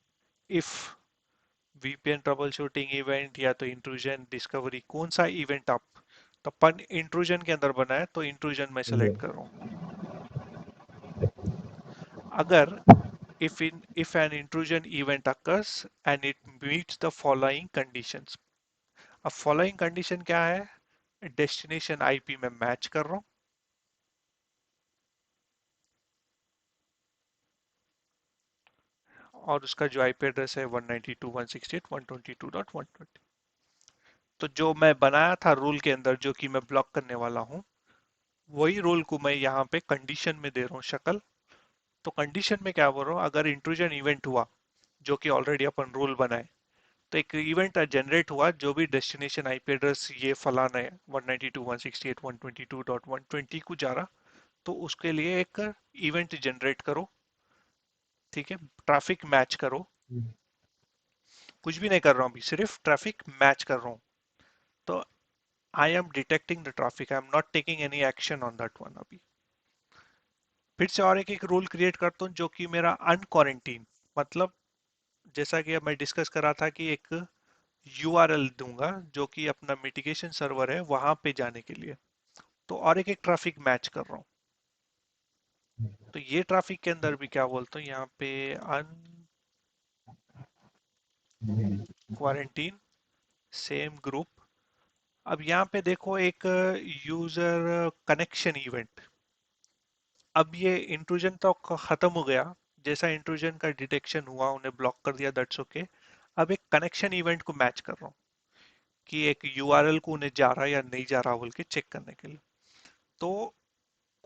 if VPN trouble shooting event या तो इंट्रूजन डिस्कवरी, कौन सा इवेंट आप, तो अपन इंट्रूजन के अंदर बनाए तो इंट्रूजन में सेलेक्ट कर रहा हूँ। अगर if an intrusion event occurs and it meets the following conditions। अब फॉलोइंग कंडीशन क्या है, डेस्टिनेशन आईपी में मैच कर रहा हूँ, और उसका जो आईपी एड्रेस है 192.168.122.120। तो जो मैं बनाया था रूल के अंदर जो कि मैं ब्लॉक करने वाला हूँ, वही रूल को मैं यहाँ पे कंडीशन में दे रहा हूँ शक्ल। तो कंडीशन में क्या बोल रहा हूँ, अगर इंट्रूजन इवेंट हुआ, जो कि ऑलरेडी अपन रूल बनाए, तो एक इवेंट जनरेट हुआ जो भी डेस्टिनेशन आईपी एड्रेस ये फलाना है 192.168.122.120 को जा रहा, तो उसके लिए एक इवेंट जनरेट करो। ठीक है, ट्रैफिक मैच करो। कुछ भी नहीं कर रहा हूँ अभी, सिर्फ ट्रैफिक मैच कर रहा हूँ। तो I am detecting the traffic, I am not taking any action on that one अभी। फिर से और एक एक रूल क्रिएट करता हूँ जो कि मेरा अनक्वारंटीन, मतलब जैसा कि अब मैं डिस्कस कर रहा था कि एक यूआरएल दूंगा जो कि अपना मिटिगेशन सर्वर है वहां पे जाने के लिए। तो और एक एक ट्रैफिक मैच कर रहा हूँ। तो ये ट्रैफिक के अंदर भी क्या बोलता हूँ यहाँ पे, अन क्वारंटीन, सेम ग्रुप। अब यहाँ पे देखो एक यूजर कनेक्शन इवेंट। अब ये इंट्रूजन तो खत्म हो गया, जैसा इंट्रूजन का डिटेक्शन हुआ उन्हें ब्लॉक कर दिया, दैट्स ओके। अब एक कनेक्शन इवेंट को मैच कर रहा हूँ कि एक यूआरएल को उन्हें जा रहा है या नहीं जा रहा बोल के चेक करने के लिए। तो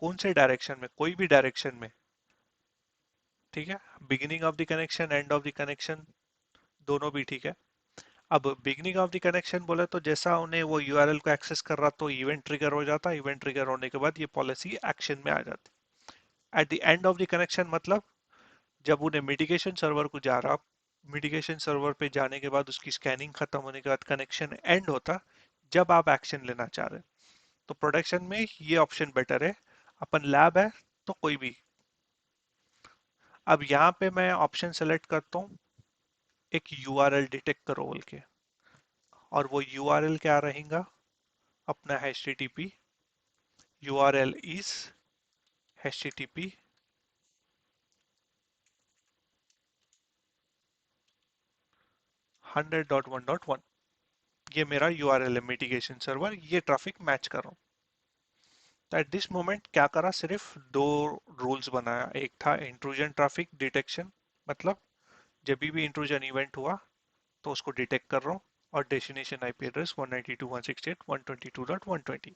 कौन से डायरेक्शन में, कोई भी डायरेक्शन में, ठीक है। Beginning of the connection, end of the connection, दोनों भी ठीक है। अब बिगनिंग ऑफ द कनेक्शन बोले तो जैसा उन्हें वो यूआरएल को एक्सेस कर रहा तो इवेंट ट्रिगर हो जाता, इवेंट ट्रिगर होने के बाद ये पॉलिसी एक्शन में आ जाती। At the end of the connection मतलब जब उन्हें मिटिगेशन सर्वर को जा रहा, मिटिगेशन सर्वर पे जाने के बाद उसकी स्कैनिंग खत्म होने के बाद कनेक्शन एंड होता, जब आप एक्शन लेना चाह रहे। तो प्रोडक्शन में ये ऑप्शन बेटर है, अपन लैब है तो कोई भी। अब यहाँ पे मैं ऑप्शन सेलेक्ट करता हूँ, एक यूआरएल डिटेक्ट करो बोल के, और वो यूआरएल क्या रहेगा, अपना http URL is http 100.1.1। ये मेरा यूआरएल है मिटिगेशन सर्वर, ये ट्रैफिक मैच कर रहा हूँ। तो एट दिस मोमेंट क्या करा, सिर्फ दो रूल्स बनाया। एक था इंट्रूजन ट्रैफिक डिटेक्शन, मतलब जब भी इंट्रूजन इवेंट हुआ तो उसको डिटेक्ट कर रहा हूँ, और डेस्टिनेशन आईपी एड्रेस 192.168.122.120।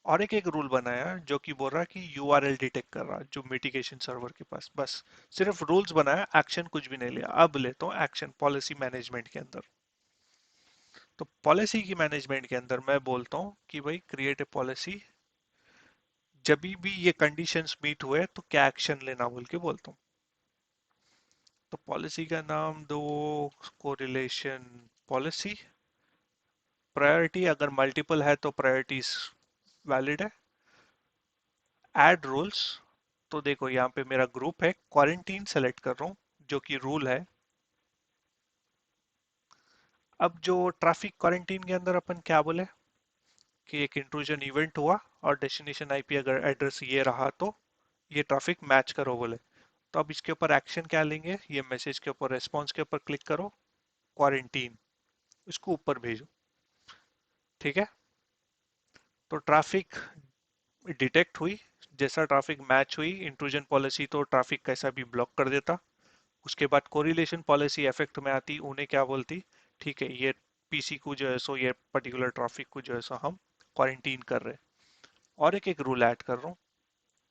और एक एक रूल बनाया जो कि बोल रहा है कि यूआरएल डिटेक्ट कर रहा है जो मिटिगेशन सर्वर के पास। बस सिर्फ रूल्स बनाया, एक्शन कुछ भी नहीं लिया। अब लेता हूँ एक्शन पॉलिसी मैनेजमेंट के अंदर। तो पॉलिसी की मैनेजमेंट के अंदर मैं बोलता हूँ कि भाई क्रिएट ए पॉलिसी, जब भी ये कंडीशंस मीट हुए तो क्या एक्शन लेना बोल के बोलता हूँ। तो पॉलिसी का नाम दो कोरिलेशन पॉलिसी। प्रायोरिटी अगर मल्टीपल है तो प्रायोरिटीज वैलिड है। ऐड रूल्स, तो देखो यहाँ पे मेरा ग्रुप है, क्वारंटीन सेलेक्ट कर रहा हूँ जो कि रूल है। अब जो ट्रैफिक क्वारंटीन के अंदर अपन क्या बोले कि एक इंट्रूजन इवेंट हुआ और डेस्टिनेशन आईपी अगर एड्रेस ये रहा तो ये ट्रैफिक मैच करो बोले। तो अब इसके ऊपर एक्शन क्या लेंगे, ये मैसेज के ऊपर रेस्पॉन्स के ऊपर क्लिक करो, क्वारंटीन, इसको ऊपर भेजो। ठीक है, तो ट्रैफिक डिटेक्ट हुई, जैसा ट्रैफिक मैच हुई इंट्रूजन पॉलिसी तो ट्रैफिक कैसा भी ब्लॉक कर देता। उसके बाद कोरिलेशन पॉलिसी इफेक्ट में आती, उन्हें क्या बोलती, ठीक है ये पीसी को जो है सो ये पर्टिकुलर ट्रैफिक को जो है सो हम क्वारंटीन कर रहे हैं। और एक एक रूल ऐड कर रहा हूँ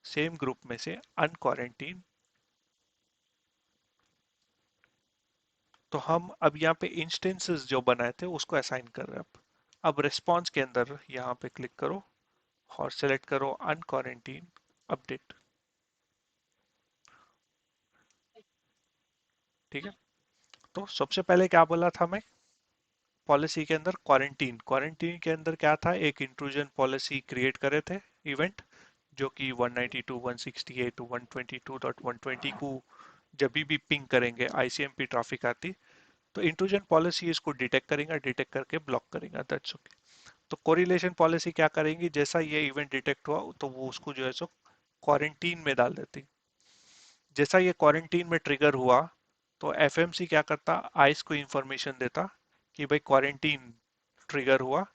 सेम ग्रुप में से, अनक्वारंटीन। तो हम अब यहाँ पे इंस्टेंसेस जो बनाए थे उसको असाइन कर रहे हैं अब रिस्पॉन्स के अंदर यहाँ पे क्लिक करो और सेलेक्ट करो अनक्वारंटीन अपडेट। ठीक है, तो सबसे पहले क्या बोला था मैं, पॉलिसी के अंदर क्वारंटीन, क्वारंटीन के अंदर क्या था, एक इंट्रूजन पॉलिसी क्रिएट करे थे इवेंट, जो कि 192 168 122.120 को जब भी पिंग करेंगे आईसीएमपी ट्रैफिक आती, तो इंट्रूजन पॉलिसी इसको डिटेक्ट करेगा, डिटेक्ट करके ब्लॉक करेगा, दैट्स ओके। तो कोरिलेशन पॉलिसी क्या करेंगी, जैसा ये इवेंट डिटेक्ट हुआ तो वो उसको जो है सो क्वारंटीन में डाल देती। जैसा ये क्वारंटीन में ट्रिगर हुआ तो एफएमसी क्या करता, आइस को इंफॉर्मेशन देता कि भाई क्वारंटीन ट्रिगर हुआ।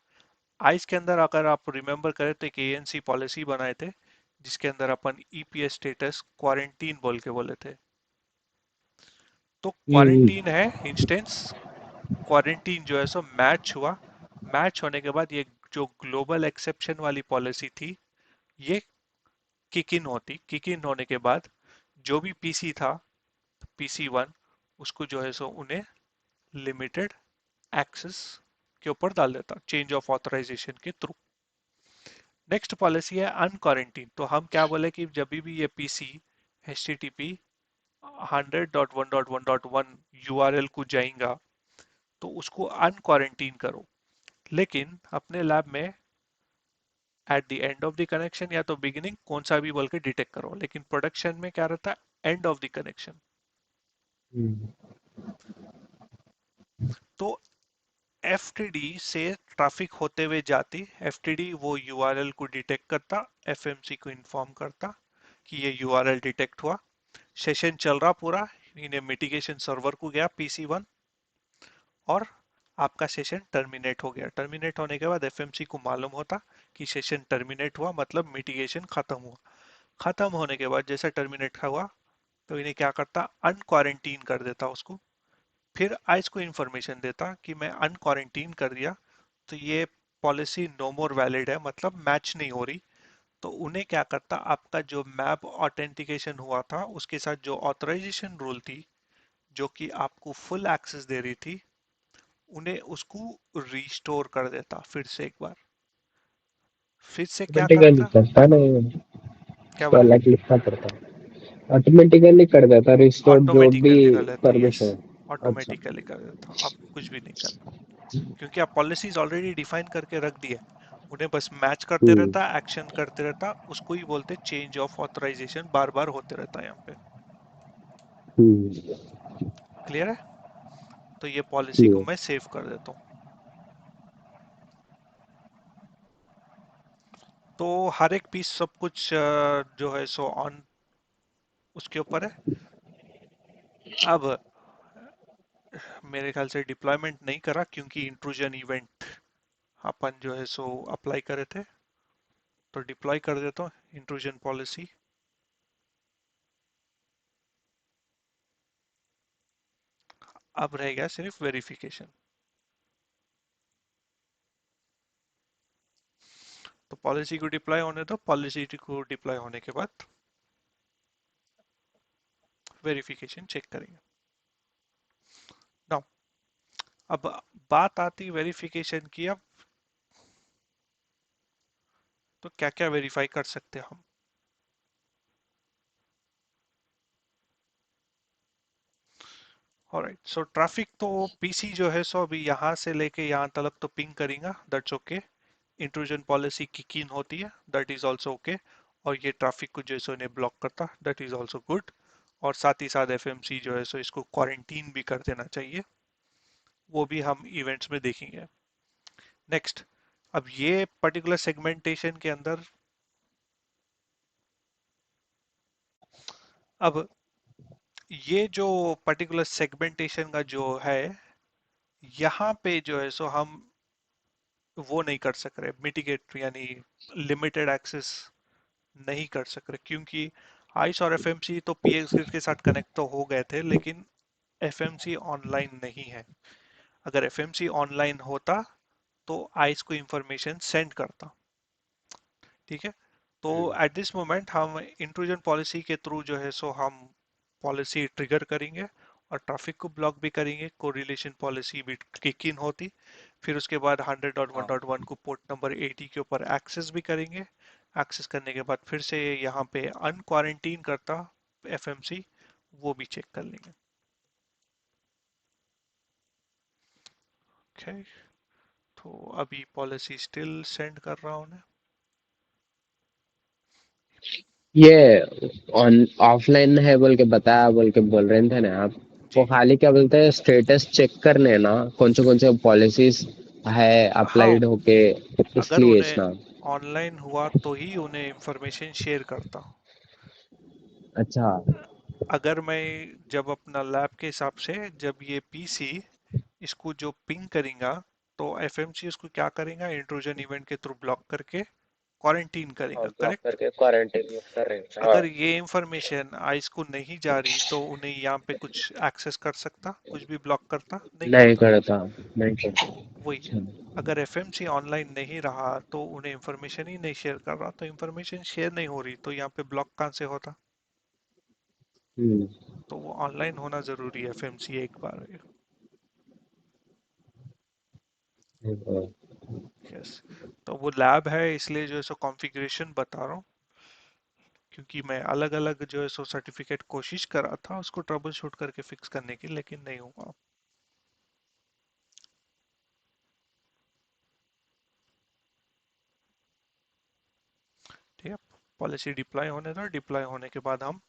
आइस के अंदर अगर आप रिमेंबर करें तो एक एएनसी पॉलिसी बनाए थे जिसके अंदर अपन ईपीएस स्टेटस क्वारंटीन बोल के बोले थे। तो हम्म। क्वारंटीन है इंस्टेंस, क्वारंटीन जो है सो मैच हुआ, मैच होने के बाद ये जो ग्लोबल एक्सेप्शन वाली पॉलिसी थी ये किक इन होती, किक इन होने के बाद जो भी पीसी था, पीसी वन, उसको जो है सो उन्हें लिमिटेड एक्सेस के ऊपर डाल देता चेंज ऑफ ऑथराइजेशन के थ्रू। नेक्स्ट पॉलिसी है अनक्वारंटीन, तो हम क्या बोले कि जब भी ये पीसी HTTP 100.1.1.1 यूआरएल को जाएगा तो उसको अनक्वारंटीन करो, लेकिन अपने लैब में at the end of the connection या तो बिगिनिंग कौन सा भी बोल के डिटेक्ट करो, लेकिन प्रोडक्शन में क्या रहता है, एंड ऑफ द कनेक्शन। हम्म। तो एफटीडी से ट्रैफिक होते हुए जाती, एफटीडी वो यूआरएल को डिटेक्ट करता, एफएमसी को इन्फॉर्म करता कि ये यूआरएल डिटेक्ट हुआ, सेशन चल रहा पूरा, इन्हें मिटिगेशन सर्वर को गया पीसी वन, और आपका सेशन टर्मिनेट हो गया। टर्मिनेट होने के बाद एफएमसी को मालूम होता कि सेशन टर्मिनेट हुआ, मतलब मिटिगेशन खत्म हुआ। खत्म होने के बाद जैसा टर्मिनेट हुआ तो इन्हें क्या करता, अनक्वारंटीन कर देता उसको, फिर आइस को इंफॉर्मेशन देता कि मैं अनक्वारंटीन कर दिया, तो ये पॉलिसी नो मोर वैलिड है, मतलब मैच नहीं हो रही। तो उन्हें क्या करता, आपका जो मैप ऑथेंटिकेशन हुआ था उसके साथ जो ऑथराइजेशन रूल थी जो कि आपको फुल एक्सेस दे रही थी, उन्हें उसको रिस्टोर कर देता फिर से एक बार। फिर से क्या ऑटोमेटिकली करता, करता ना वो, क्या तो बोले, अलग लिखना पड़ता है। ऑटोमेटिकली कर देता रिस्टोर जो भी ऑटोमेटिकली कर लेता, यस, परमिशन। अच्छा। ऑटोमेटिकली कर देता, आपको कुछ भी नहीं करना, क्योंकि आप पॉलिसीज ऑलरेडी डिफाइन करके रख दिए, उन्हें बस मैच करते हम्म। रहता, एक्शन करते रहता, उसको ही बोलते चेंज ऑफ ऑथराइजेशन, बार बार होते रहता है यहाँ पे। हम्म। क्लियर है, तो ये पॉलिसी को क्लियर। मैं सेव कर देता हूँ। तो हर एक पीस सब कुछ जो है सो ऑन उसके ऊपर है। अब मेरे ख्याल से डिप्लॉयमेंट नहीं करा क्योंकि इंट्रूजन इवेंट अपन जो है सो अप्लाई करे थे, तो डिप्लॉय कर देता हूँ इंट्रूजन पॉलिसी। अब रह गया सिर्फ वेरिफिकेशन। तो पॉलिसी को डिप्लॉय होने दो, पॉलिसी को डिप्लॉय होने के बाद वेरिफिकेशन चेक करेंगे। नाउ अब बात आती वेरिफिकेशन की, अब तो क्या क्या वेरीफाई कर सकते हैं हम। ऑलराइट, सो ट्रैफिक तो पीसी जो है सो अभी यहाँ से लेके यहाँ तक तो पिंग करेगा, that's okay. Intrusion policy kick in होती है, दैट इज ऑल्सो ओके। और ये ट्रैफिक को जो है सो इन्हें ब्लॉक करता, दैट इज ऑल्सो गुड। और साथ ही साथ एफएमसी जो है सो इसको क्वारंटीन भी कर देना चाहिए, वो भी हम इवेंट्स में देखेंगे। नेक्स्ट, अब ये पर्टिकुलर सेगमेंटेशन के अंदर, अब ये जो पर्टिकुलर सेगमेंटेशन का जो है, यहाँ पे जो है सो हम वो नहीं कर सक रहे, मिटिगेट यानी लिमिटेड एक्सेस नहीं कर सक रहे, क्योंकि आइस और एफएमसी तो पीएक्स ग्रिड के साथ कनेक्ट तो हो गए थे, लेकिन एफएमसी ऑनलाइन नहीं है। अगर एफएमसी ऑनलाइन होता तो आइस को इंफॉर्मेशन सेंड करता। ठीक है। तो एट दिस मोमेंट हम इंट्रूजन पॉलिसी के थ्रू जो है सो हम पॉलिसी ट्रिगर करेंगे और ट्रैफिक को ब्लॉक भी करेंगे, कोरिलेशन पॉलिसी भी किक इन होती। फिर उसके बाद 100.1.1 को पोर्ट नंबर 80 के ऊपर एक्सेस भी करेंगे। एक्सेस करने के बाद फिर से यहाँ पे अनक्वारंटीन करता एफएमसी, वो भी चेक कर लेंगे। ओके। तो अभी पॉलिसी स्टिल सेंड कर रहा हूँ। ये ऑन ऑफलाइन है बोल के बताया बोल के बोल रहे थे ना आप। वो जी। खाली क्या बोलते हैं, स्टेटस चेक करने ना कौन से पॉलिसीज है हाँ, अप्लाइड होके, अगर इसलिए उन्हें इसना। ऑनलाइन हुआ तो ही उन्हें इंफॉर्मेशन शेयर करता। अच्छा। अगर मैं जब अपना लैब के हिसाब से जब ये पीसी इसको जो पिंग करेगा, तो एफएमसी उसको क्या करेगा, इंट्रूजन इवेंट के थ्रू ब्लॉक करके क्वारंटीन हाँ, करेगा, ब्लॉक करेक्ट। करके क्वारंटाइन कर रहे हैं, हाँ। अगर ये इंफॉर्मेशन आइस को नहीं जा रही तो उन्हें यहाँ पे कुछ एक्सेस कर सकता, कुछ भी ब्लॉक करता नहीं नहीं करता। करता, नहीं तो करता। वही है। अच्छा। अगर एफएमसी ऑनलाइन नहीं रहा तो उन्हें इंफॉर्मेशन ही नहीं शेयर कर रहा, तो इंफॉर्मेशन शेयर नहीं हो रही तो यहाँ पे ब्लॉक कहाँ से होता। हम्म। तो वो ऑनलाइन होना जरूरी है एफएमसी एक बार। हाँ। यस। तो वो लैब है इसलिए जो है सो कॉन्फ़िगरेशन बता रहा हूँ, क्योंकि मैं अलग अलग जो है सो सर्टिफिकेट कोशिश कर रहा था उसको ट्रबल शूट करके फिक्स करने की, लेकिन नहीं हुआ। ठीक है। पॉलिसी डिप्लॉय होने दो, डिप्लॉय होने के बाद हम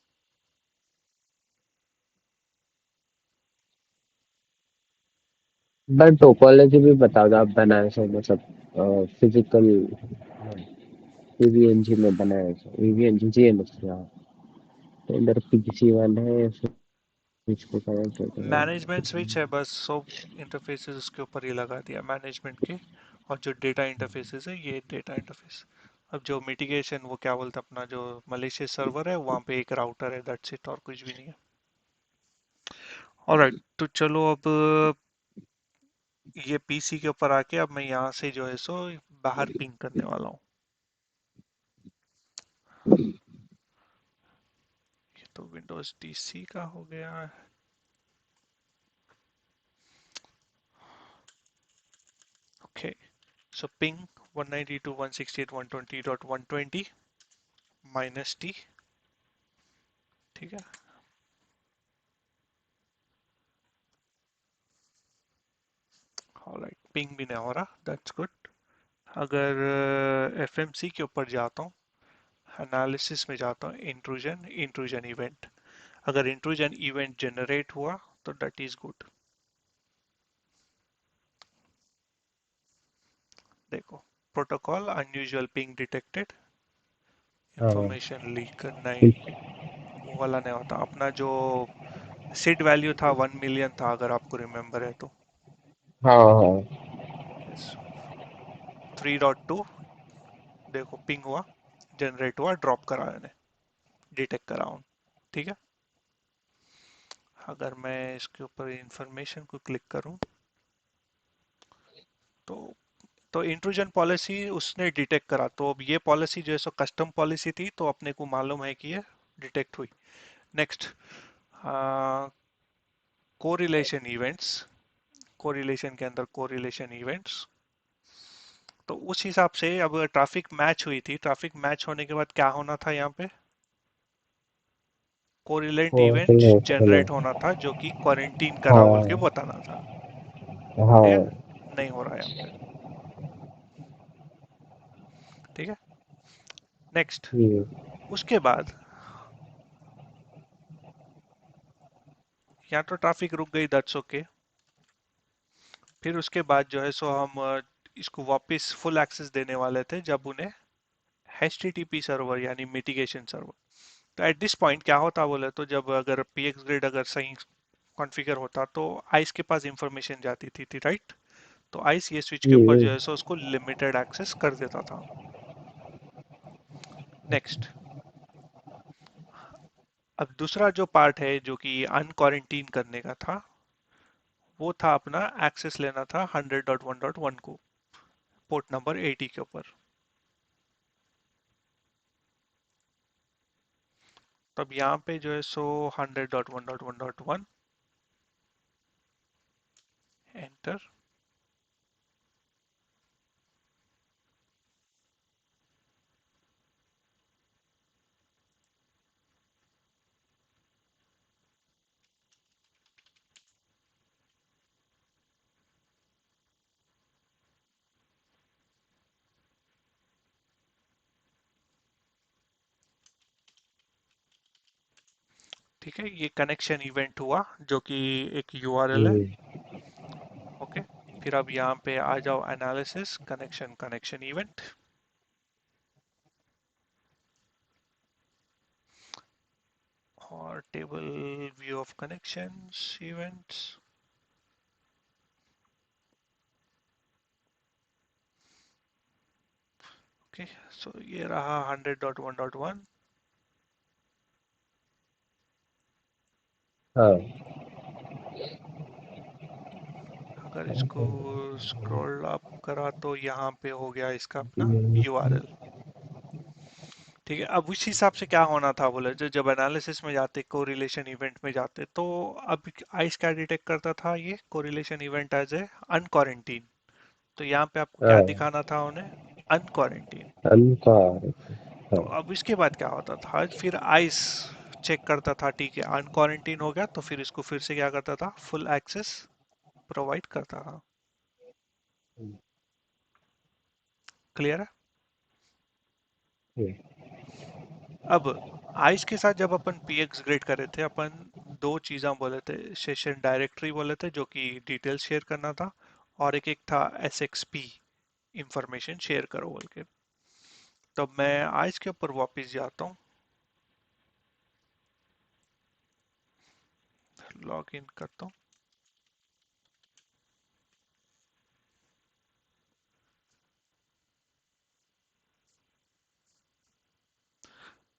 बट टोपोलॉजी भी बता दो आप बनाए सो, मतलब फिजिकल वीवीएनजी में बनाए सो, वीवीएनजी जीएमएस, हाँ। तो इधर पीसी वन है, स्विच को कनेक्ट मैनेजमेंट करते स्विच है बस, सब इंटरफेसेस उसके ऊपर ही लगा दिया मैनेजमेंट के। और जो डेटा इंटरफेसेस है ये डेटा इंटरफेस। अब जो मिटिगेशन वो क्या बोलते हैं, अपना जो मलेशिया सर्वर है वहाँ पे एक राउटर है, दैट्स इट, और कुछ भी नहीं है। ऑलराइट, तो चलो अब ये पीसी के ऊपर आके अब मैं यहाँ से जो है सो बाहर पिंग करने वाला हूँ। ये तो विंडोज डीसी का हो गया। ओके। सो पिंग 192.168.120.120 माइनस टी। ठीक है। ऑलराइट, पिंग भी नहीं हो रहा, दैट्स गुड। अगर एफएमसी के ऊपर जाता हूँ, एनालिसिस में जाता हूँ, इंट्रूजन इंट्रूजन इवेंट, अगर इंट्रूजन इवेंट जनरेट हुआ तो दैट इज गुड। देखो, प्रोटोकॉल अनयूजुअल पिंग डिटेक्टेड, हाँ। इंफॉर्मेशन लीक नहीं, वो वाला नहीं होता। अपना जो सिड वैल्यू था 1 मिलियन था, अगर आपको रिमेम्बर है तो। हाँ हाँ। यस। 3.2 देखो पिंग हुआ, जनरेट हुआ, ड्रॉप करा मैंने, डिटेक्ट करा हूँ। ठीक है। अगर मैं इसके ऊपर इंफॉर्मेशन को क्लिक करूँ तो इंट्रूजन पॉलिसी उसने डिटेक्ट करा, तो अब ये पॉलिसी जो है सो कस्टम पॉलिसी थी, तो अपने को मालूम है कि ये डिटेक्ट हुई। नेक्स्ट, कोरिलेशन इवेंट्स, कोरिलेशन के अंदर कोरिलेशन इवेंट्स। तो उस हिसाब से अब ट्रैफिक मैच हुई थी, ट्रैफिक मैच होने के बाद क्या होना था यहाँ पे, कोरिलेंट वो इवेंट हेलो हेलो। जनरेट होना था जो कि क्वारंटीन करा बोल के हाँ बताना था। ठीक है। हाँ। नहीं हो रहा है यहाँ पे। ठीक है। नेक्स्ट, हम्म। उसके बाद यहाँ तो ट्रैफिक रुक गई, दैट्स ओके। फिर उसके बाद जो है सो हम इसको वापस फुल एक्सेस देने वाले थे जब उन्हें HTTP सर्वर यानी मिटिगेशन सर्वर। तो एट दिस पॉइंट क्या होता बोले तो, जब अगर पीएक्स ग्रिड अगर सही कॉन्फ़िगर होता तो आइस के पास इंफॉर्मेशन जाती थी राइट। तो आइस ये स्विच के ऊपर हम्म। जो है सो उसको लिमिटेड एक्सेस कर देता था। नेक्स्ट, अब दूसरा जो पार्ट है जो कि अनक्वारंटीन करने का था, वो था अपना एक्सेस लेना था 100.1.1 को, पोर्ट नंबर 80 के ऊपर। तब यहाँ पे जो है सो 100.1.1.1 एंटर। ठीक है, ये कनेक्शन इवेंट हुआ जो कि एक यूआरएल है। हम्म, ओके, फिर अब यहाँ पे आ जाओ एनालिसिस कनेक्शन कनेक्शन इवेंट, और table view of connections events. Okay, so ये रहा 100.1.1। हाँ। अगर इसको स्क्रॉल अप करा तो यहाँ पे हो गया इसका अपना हम्म, यूआरएल। ठीक है, अब उस हिसाब से क्या होना था बोले, जो जब एनालिसिस में जाते, कोरिलेशन इवेंट में जाते, तो अब आइस क्या डिटेक्ट करता था, ये कोरिलेशन इवेंट एज ए अनक्वारंटीन। तो यहाँ पे आपको क्या हाँ, दिखाना था उन्हें, अनक्वारंटीन। अनकार। तो हाँ। अब इसके बाद क्या होता था, फिर आइस चेक करता था, ठीक है अनक्वारंटीन हो गया, तो फिर इसको फिर से क्या करता था, फुल एक्सेस प्रोवाइड करता था। क्लियर है? हम्म, अब आइस के साथ जब अपन पीएक्स ग्रेड करे थे अपन, दो चीज़ें बोले थे, सेशन डायरेक्टरी बोले थे जो कि डिटेल शेयर करना था, और एक था एसएक्सपी, इंफॉर्मेशन शेयर करो बोल के। तो मैं आइस के ऊपर वापस जाता हूँ, लॉग इन करता हूँ।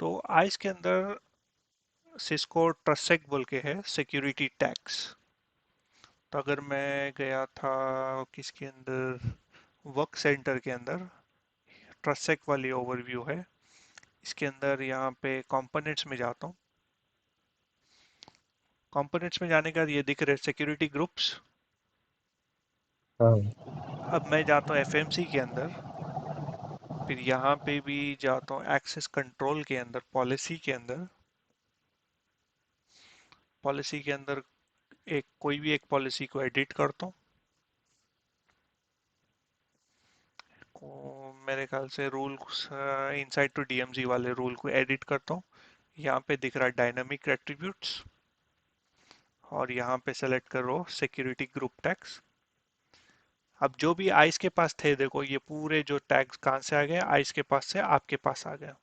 तो आइस के अंदर सिस्को ट्रसेक बोल के है सिक्योरिटी टैग्स। तो अगर मैं गया था किसके अंदर, वर्क सेंटर के अंदर, ट्रसेक वाली ओवरव्यू है, इसके अंदर यहाँ पे कंपोनेंट्स में जाता हूँ। कंपोनेंट्स में जाने के बाद ये दिख रहे सिक्योरिटी ग्रुप्स। हाँ, अब मैं जाता हूँ एफएमसी के अंदर, फिर यहाँ पे भी जाता हूँ एक्सेस कंट्रोल के अंदर, पॉलिसी के अंदर। पॉलिसी के अंदर एक कोई भी एक पॉलिसी को एडिट करता हूँ, मेरे ख्याल से रूल्स, इनसाइड टू डीएमजी वाले रूल को एडिट करता हूँ। यहाँ पे दिख रहा है डायनामिक एट्रीब्यूट्स, और यहाँ पे सेलेक्ट करो सिक्योरिटी ग्रुप टैग्स। अब जो भी आइस के पास थे, देखो ये पूरे जो टैग्स कहाँ से आ गए, आइस के पास से आपके पास आ गया।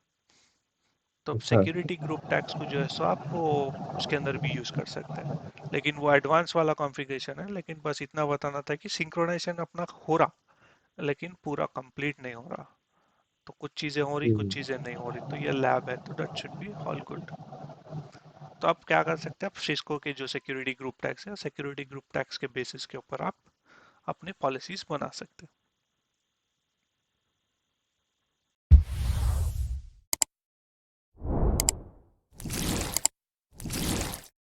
तो अब हाँ। सिक्योरिटी ग्रुप टैग्स को जो है सो आप वो उसके अंदर भी यूज कर सकते हैं, लेकिन वो एडवांस वाला कॉन्फ़िगरेशन है। लेकिन बस इतना बताना था कि सिंक्रोनाइजेशन अपना हो रहा, लेकिन पूरा कंप्लीट नहीं हो रहा। तो कुछ चीजें हो रही, कुछ हम्म, चीजें नहीं हो रही, तो ये लैब है, तो that should be all good. तो आप क्या कर सकते हैं, आप सिस्को के जो सिक्योरिटी ग्रुप टैग्स है, सिक्योरिटी ग्रुप टैग्स के बेसिस के ऊपर आप अपने पॉलिसीज बना सकते हैं।